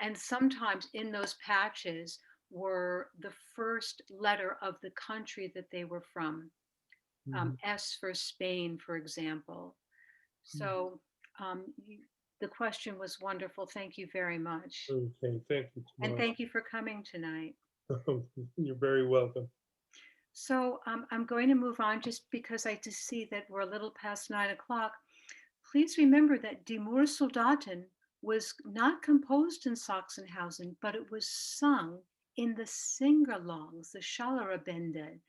And sometimes in those patches were the first letter of the country that they were from. S for Spain, for example. So the question was wonderful. Thank you very much. Okay, thank you. And Tamara. thank you for coming tonight. You're very welcome. So I'm going to move on just because I just see that we're a little past 9 o'clock. Please remember that Die Moorsoldaten was not composed in Sachsenhausen, but it was sung in the sing-alongs, the Schallerabende.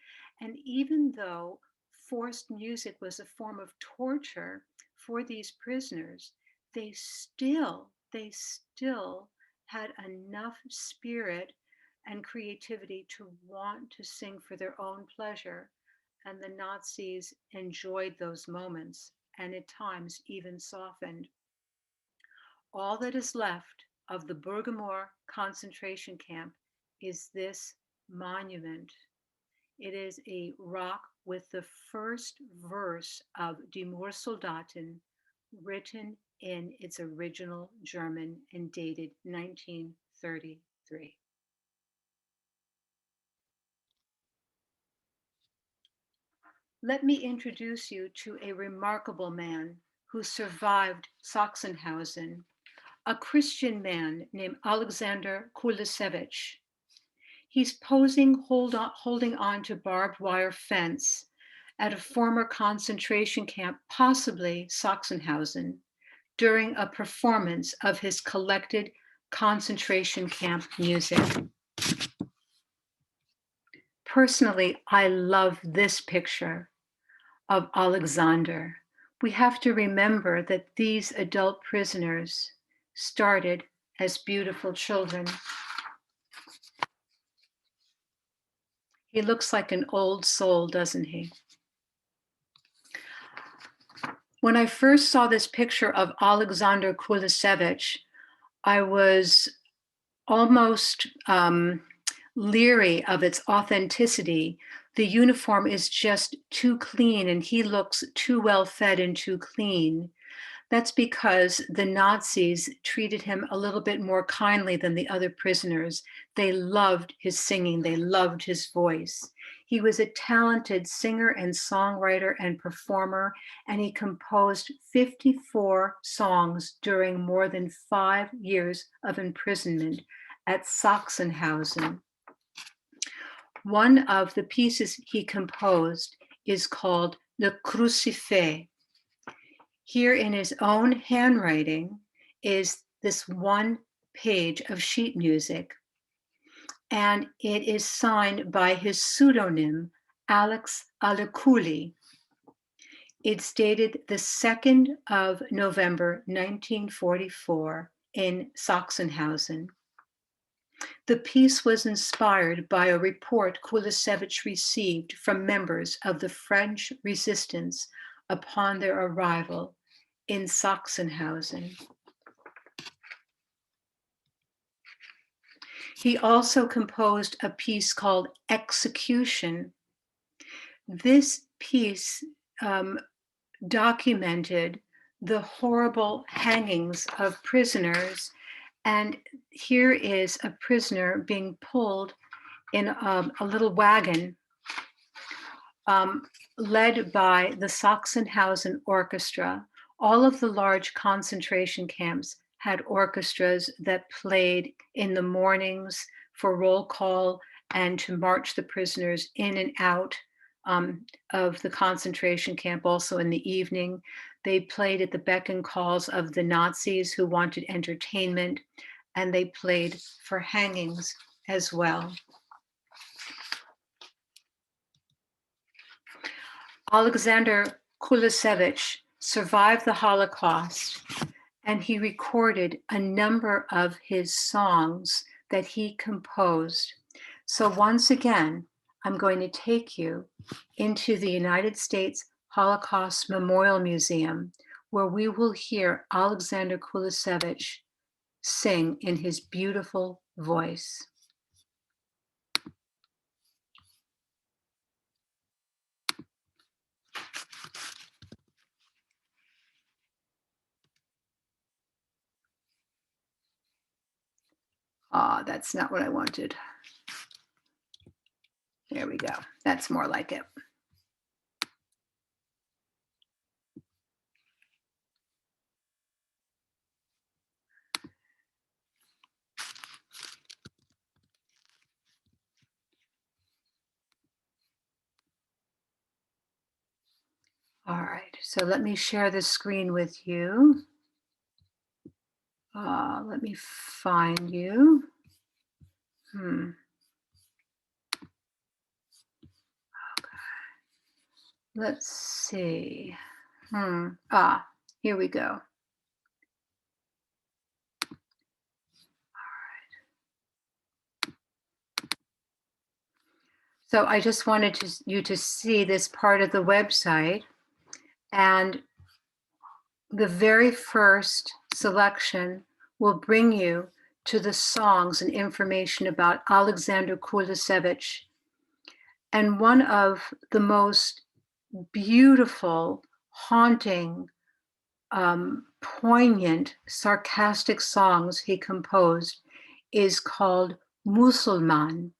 And even though forced music was a form of torture for these prisoners, they still had enough spirit and creativity to want to sing for their own pleasure. And the Nazis enjoyed those moments and at times even softened. All that is left of the Burgermoor concentration camp is this monument. It is a rock with the first verse of Die Moorsoldaten written in its original German and dated 1933. Let me introduce you to a remarkable man who survived Sachsenhausen, a Christian man named Alexander Kulisevich. He's posing holding on to barbed wire fence at a former concentration camp, possibly Sachsenhausen, during a performance of his collected concentration camp music. Personally, I love this picture of Alexander. We have to remember that these adult prisoners started as beautiful children. He looks like an old soul, doesn't he? When I first saw this picture of Alexander Kulisevich, I was almost leery of its authenticity. The uniform is just too clean and he looks too well fed and too clean. That's because the Nazis treated him a little bit more kindly than the other prisoners. They loved his singing, they loved his voice. He was a talented singer and songwriter and performer, and he composed 54 songs during more than 5 years of imprisonment at Sachsenhausen. One of the pieces he composed is called Le Crucifix. Here in his own handwriting is this one page of sheet music, and it is signed by his pseudonym, Alex Alekuli. It's dated the 2nd of November, 1944 in Sachsenhausen. The piece was inspired by a report Kulisevich received from members of the French resistance upon their arrival in Sachsenhausen. He also composed a piece called Execution. This piece documented the horrible hangings of prisoners. And here is a prisoner being pulled in a little wagon led by the Sachsenhausen Orchestra. All of the large concentration camps had orchestras that played in the mornings for roll call and to march the prisoners in and out of the concentration camp, also in the evening. They played at the beck and calls of the Nazis who wanted entertainment, and they played for hangings as well. Alexander Kulisevich survived the Holocaust, and he recorded a number of his songs that he composed. So once again, I'm going to take you into the United States Holocaust Memorial Museum, where we will hear Alexander Kulisevich sing in his beautiful voice. That's not what I wanted. There we go. That's more like it. All right, so let me share the screen with you. Let me find you. Okay. Let's see. Here we go. So I just wanted you to see this part of the website, and the very first selection will bring you to the songs and information about Alexander Kulisevich. And one of the most beautiful, haunting, poignant, sarcastic songs he composed is called Musulman.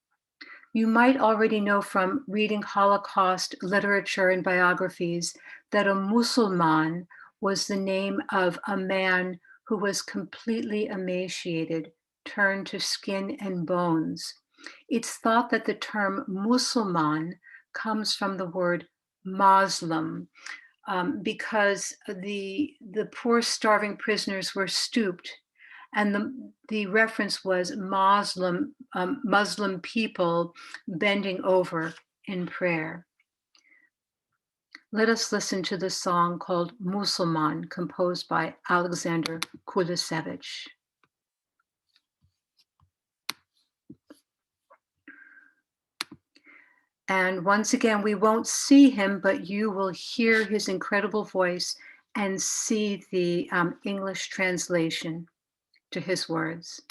You might already know from reading Holocaust literature and biographies that a Musulman was the name of a man who was completely emaciated, turned to skin and bones. It's thought that the term Musulman comes from the word Muslim, because the poor starving prisoners were stooped, and the reference was Muslim people bending over in prayer. Let us listen to the song called Musulman, composed by Alexander Kulisevich. And once again, we won't see him, but you will hear his incredible voice and see the English translation to his words.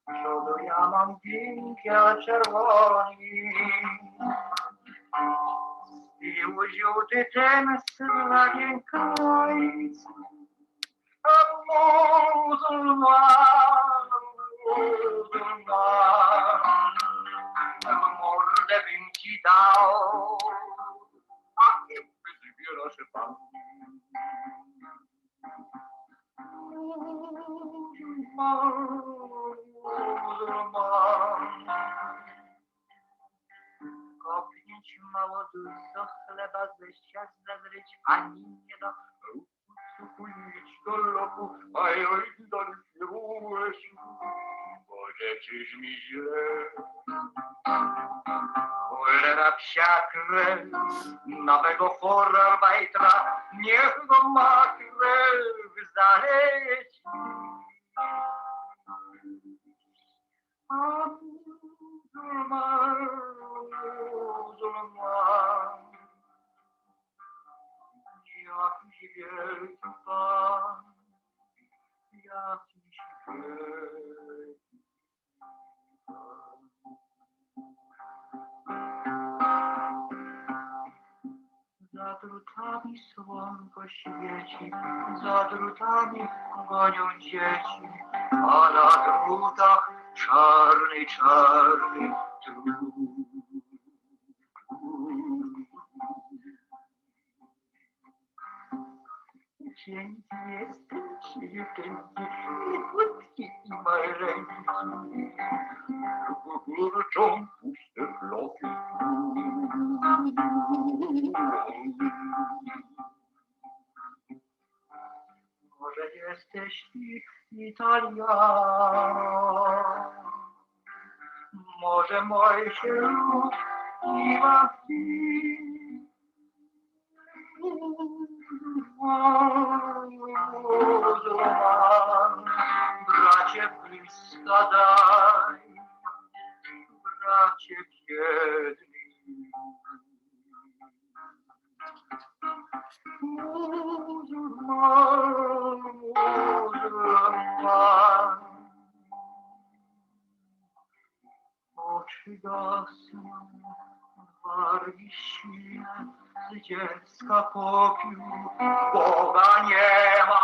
Przodu ja mam pięknie czerwoni i uziuty ten słagień kraj. Muzułman, muzułman, mordę bym ci dał, a nie wybiera się pan. Kopnieć mało dużo chleba ze ściasta zryć, ani nie da pójść do loku, a oj, zalśniłeś, bo rzeczyś mi źle. Cholera psia krew, nowego forarbajtra, niech go ma krew zaleci. A muzułman, muzułman, jakiś wielki pan, jakiś wielki pan. Za drutami słonko świeci, za drutami gonią dzieci, a na drutach czarny, czarny trud. Cienki jestem, cienki, krótki i maleńki, kurczą puste bloki. Może jesteś Italianą, może Mojsie lub Iwaki. Muzułman, bracie blisko daj, bracie biedni. Muzułman, muzułman, oczy gasną, wargi sine, z dziecka popiół, Boga nie ma.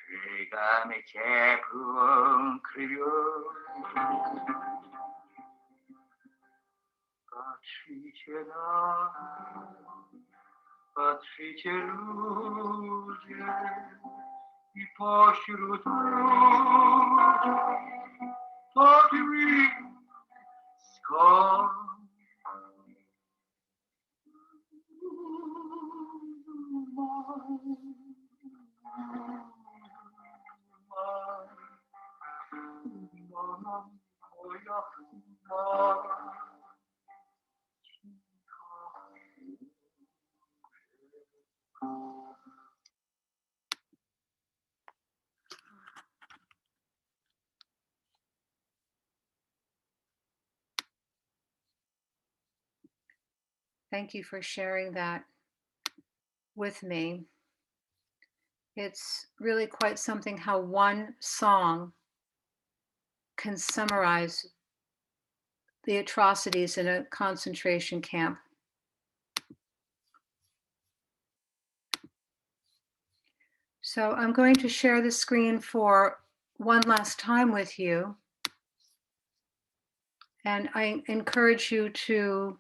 Żygamy ciepłą krwią. Patrzycie ludzie i pośród ludzi to drzwi skąd. Mama moja, mama. Thank you for sharing that with me. It's really quite something how one song can summarize the atrocities in a concentration camp. So I'm going to share the screen for one last time with you. And I encourage you to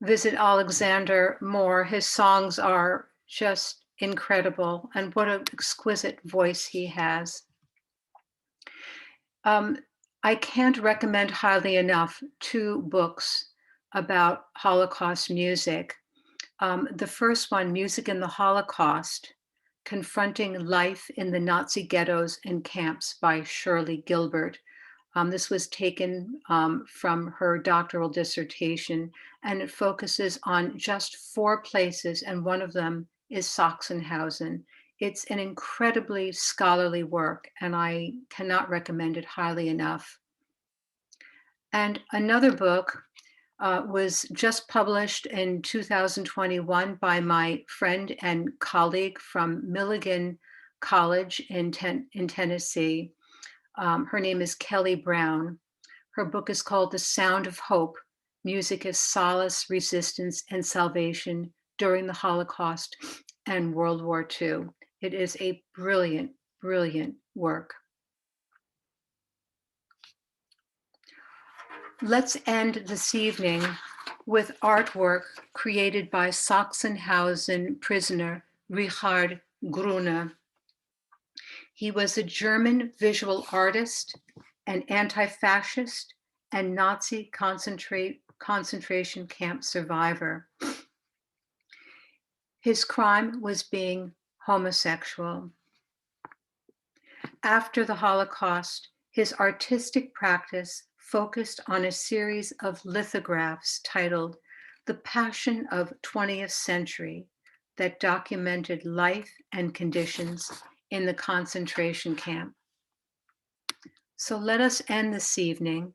visit Alexander more. His songs are just incredible, and what an exquisite voice he has. I can't recommend highly enough 2 books about Holocaust music. The first one, Music in the Holocaust, Confronting Life in the Nazi Ghettos and Camps by Shirley Gilbert. This was taken from her doctoral dissertation, and it focuses on just 4 places, and one of them is Sachsenhausen. It's an incredibly scholarly work, and I cannot recommend it highly enough. And another book was just published in 2021 by my friend and colleague from Milligan College in Tennessee. Her name is Kelly Brown. Her book is called The Sound of Hope, Music as Solace, Resistance, and Salvation During the Holocaust and World War II. It is a brilliant, brilliant work. Let's end this evening with artwork created by Sachsenhausen prisoner Richard Gruner. He was a German visual artist, an anti-fascist, and Nazi concentration camp survivor. His crime was being homosexual. After the Holocaust, his artistic practice focused on a series of lithographs titled The Passion of 20th Century that documented life and conditions in the concentration camp. So let us end this evening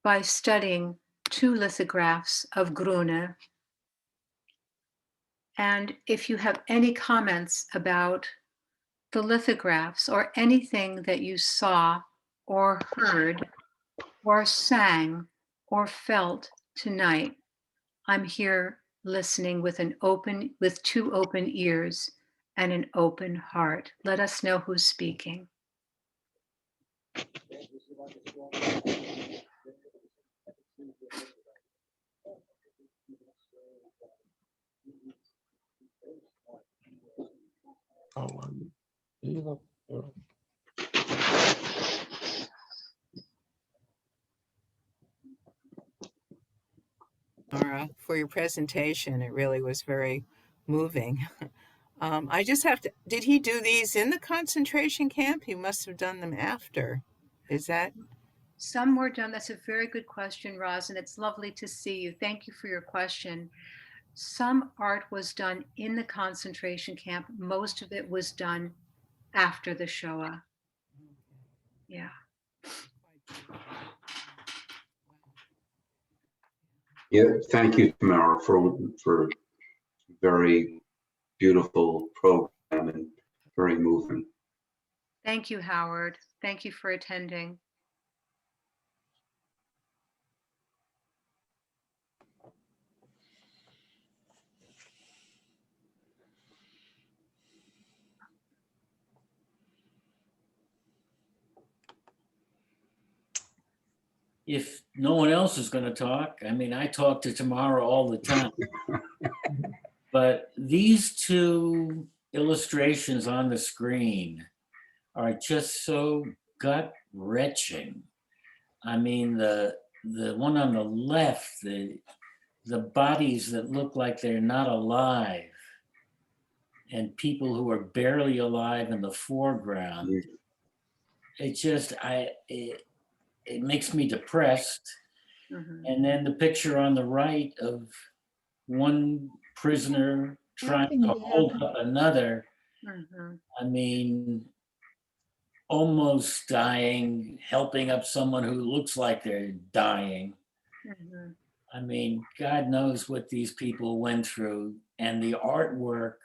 by studying two lithographs of Gruner. And if you have any comments about the lithographs or anything that you saw or heard or sang or felt tonight, I'm here listening with two open ears and an open heart. Let us know who's speaking. Tamara, for your presentation. It really was very moving. I just have to, did he do these in the concentration camp? He must have done them after. Is that? Some were done. That's a very good question, Roz, and it's lovely to see you. Thank you for your question. Some art was done in the concentration camp. Most of it was done after the Shoah. Yeah. Yeah, thank you, Tamara, for very beautiful program and very moving. Thank you, Howard. Thank you for attending. If no one else is going to talk, I mean, I talk to Tamara all the time. But these two illustrations on the screen are just so gut-wrenching. I mean, the one on the left, the bodies that look like they're not alive, and people who are barely alive in the foreground. It just, it makes me depressed. Mm-hmm. And then the picture on the right of one prisoner trying to hold up another. Mm-hmm. I mean, almost dying, helping up someone who looks like they're dying. Mm-hmm. I mean, God knows what these people went through. And the artwork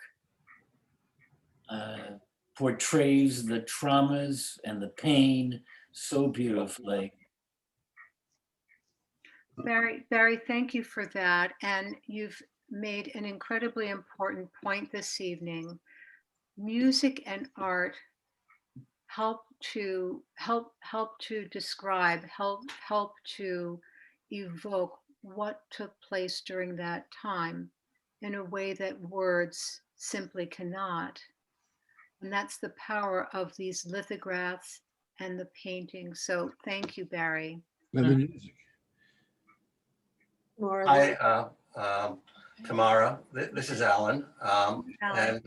portrays the traumas and the pain so beautifully. Barry, thank you for that. And you've made an incredibly important point this evening. Music and art help to describe, help to evoke what took place during that time in a way that words simply cannot. And that's the power of these lithographs and the paintings. So thank you, Barry. Hi, Tamara. This is Alan. And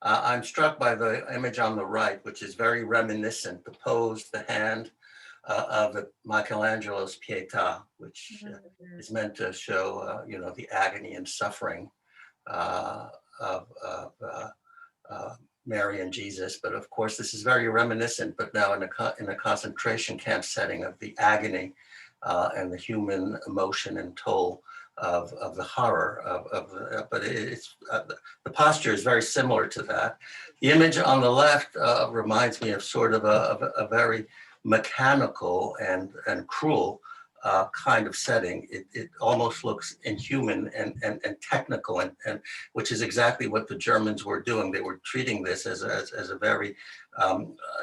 I'm struck by the image on the right, which is very reminiscent, the pose, the hand of Michelangelo's Pietà, which is meant to show, you know, the agony and suffering of Mary and Jesus. But of course, this is very reminiscent, but now in a concentration camp setting, of the agony and the human emotion and toll of the horror but the posture is very similar to that. The image on the left reminds me of sort of a very mechanical and cruel kind of setting. It almost looks inhuman and technical, and which is exactly what the Germans were doing. They were treating this as a very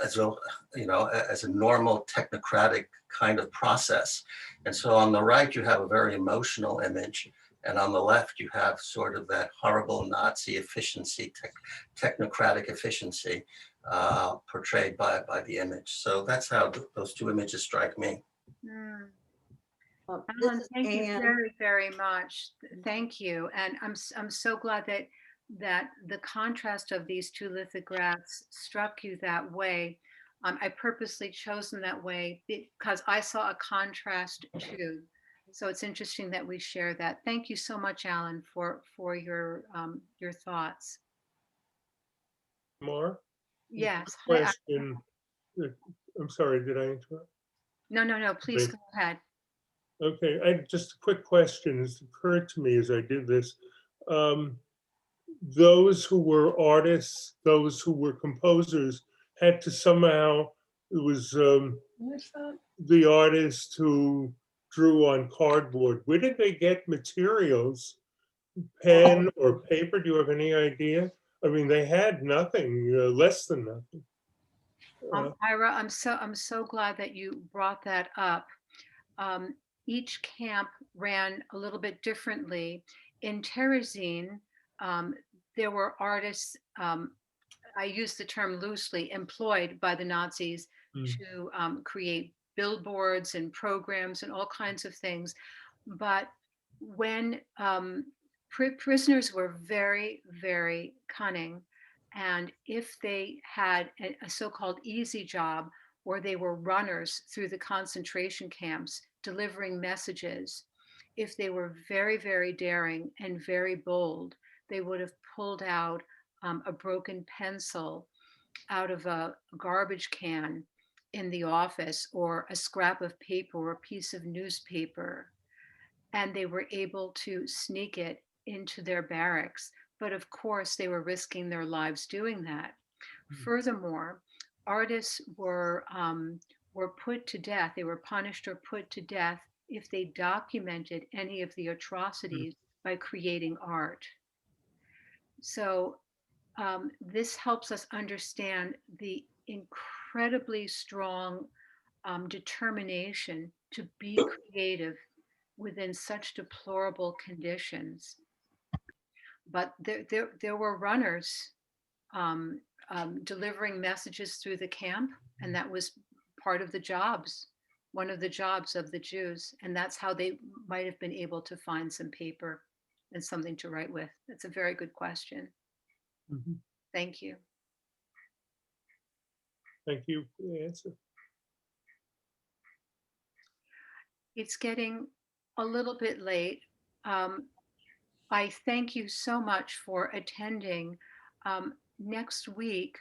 as a normal technocratic kind of process. And so on the right, you have a very emotional image. And on the left, you have sort of that horrible Nazi efficiency, technocratic efficiency portrayed by the image. So that's how those two images strike me. Mm. Well, Alan, this is thank you Anne. very, very much. Thank you. And I'm so glad that the contrast of these two lithographs struck you that way. I purposely chose them that way because I saw a contrast too. So it's interesting that we share that. Thank you so much, Alan, for your thoughts. Mar? Yes. Question. I'm sorry, did I interrupt? No, please go ahead. Okay, just a quick question has occurred to me as I did this. Those who were artists, those who were composers, had to somehow, it was the artist who drew on cardboard. Where did they get materials, pen or paper? Do you have any idea? I mean, they had nothing, less than nothing. Ira, I'm so glad that you brought that up. Each camp ran a little bit differently. In Terezin, there were artists, I use the term loosely, employed by the Nazis to create billboards and programs and all kinds of things. But when prisoners were very, very cunning, and if they had a so-called easy job, or they were runners through the concentration camps delivering messages, if they were very, very daring and very bold, they would have pulled out a broken pencil out of a garbage can in the office, or a scrap of paper or a piece of newspaper, and they were able to sneak it into their barracks. But of course, they were risking their lives doing that. Furthermore, artists were put to death. They were punished or put to death if they documented any of the atrocities by creating art. So this helps us understand the incredibly strong determination to be creative within such deplorable conditions. But there were runners delivering messages through the camp, and that was part of the jobs, one of the jobs of the Jews, and that's how they might have been able to find some paper and something to write with. That's a very good question. Thank you. Thank you for the answer. It's getting a little bit late. I thank you so much for attending. Next week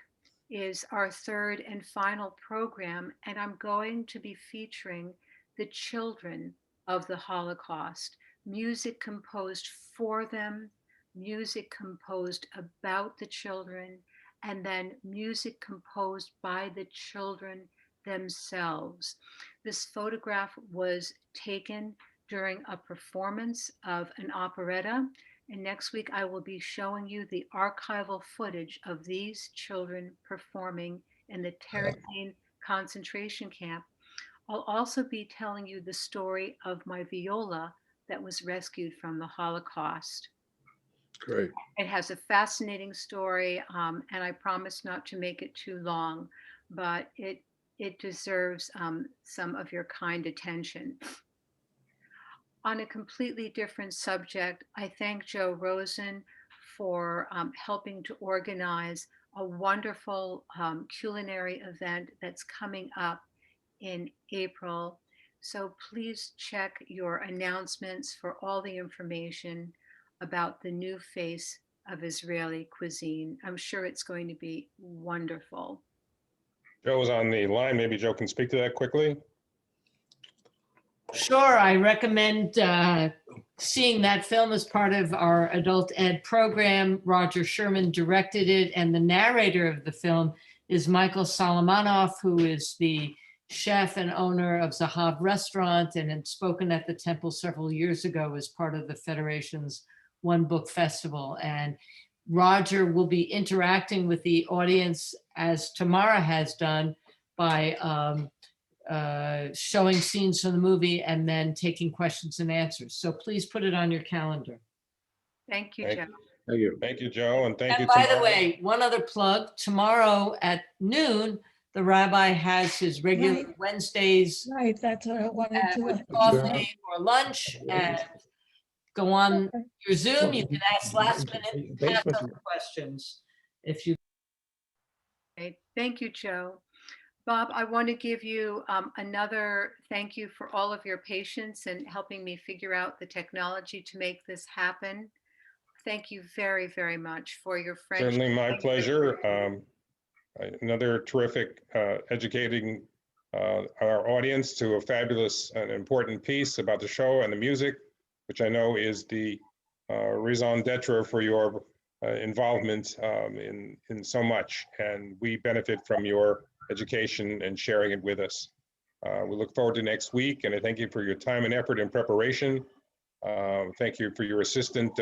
is our third and final program, and I'm going to be featuring the children of the Holocaust, music composed for them, music composed about the children, and then music composed by the children themselves. This photograph was taken during a performance of an operetta, and next week I will be showing you the archival footage of these children performing in the Terezin concentration camp. I'll also be telling you the story of my viola that was rescued from the Holocaust. Great. It has a fascinating story, and I promise not to make it too long, but it deserves some of your kind attention. On a completely different subject, I thank Joe Rosen for helping to organize a wonderful culinary event that's coming up in April. So please check your announcements for all the information about the New Face of Israeli cuisine. I'm sure it's going to be wonderful. Joe's on the line. Maybe Joe can speak to that quickly. Sure, I recommend seeing that film as part of our adult ed program. Roger Sherman directed it, and the narrator of the film is Michael Solomonov, who is the chef and owner of Zahav Restaurant and had spoken at the temple several years ago as part of the Federation's One Book Festival. And Roger will be interacting with the audience as Tamara has done by showing scenes from the movie and then taking questions and answers. So please put it on your calendar. Thank you, Joe. Thank you. Thank you, Joe, and thank you. And by the Tamara. way, one other plug, tomorrow at noon, the rabbi has his regular Right. Wednesdays Right, that's what I wanted with to. coffee or lunch, and go on your Zoom. You can ask last minute Passover questions if you. Okay, thank you, Joe. Bob, I want to give you another thank you for all of your patience and helping me figure out the technology to make this happen. Thank you very, very much for your friendship. Certainly my pleasure. Another terrific educating our audience to a fabulous and important piece about the show and the music, which I know is the raison d'etre for your involvement in so much. And we benefit from your education and sharing it with us. We look forward to next week, and I thank you for your time and effort in preparation. Thank you for your assistant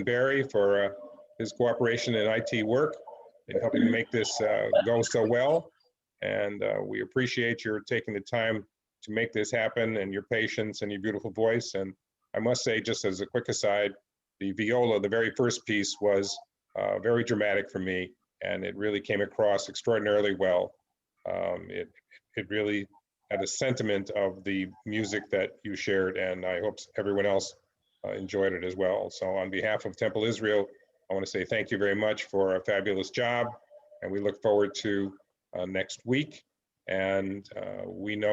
Barry, for his cooperation in IT work in helping to make this go so well. And we appreciate your taking the time to make this happen and your patience and your beautiful voice. And I must say, just as a quick aside, the viola, the very first piece, was very dramatic for me, and it really came across extraordinarily well. It really had a sentiment of the music that you shared, and I hope everyone else enjoyed it as well. So on behalf of Temple Israel, I want to say thank you very much for a fabulous job, and we look forward to next week. And we know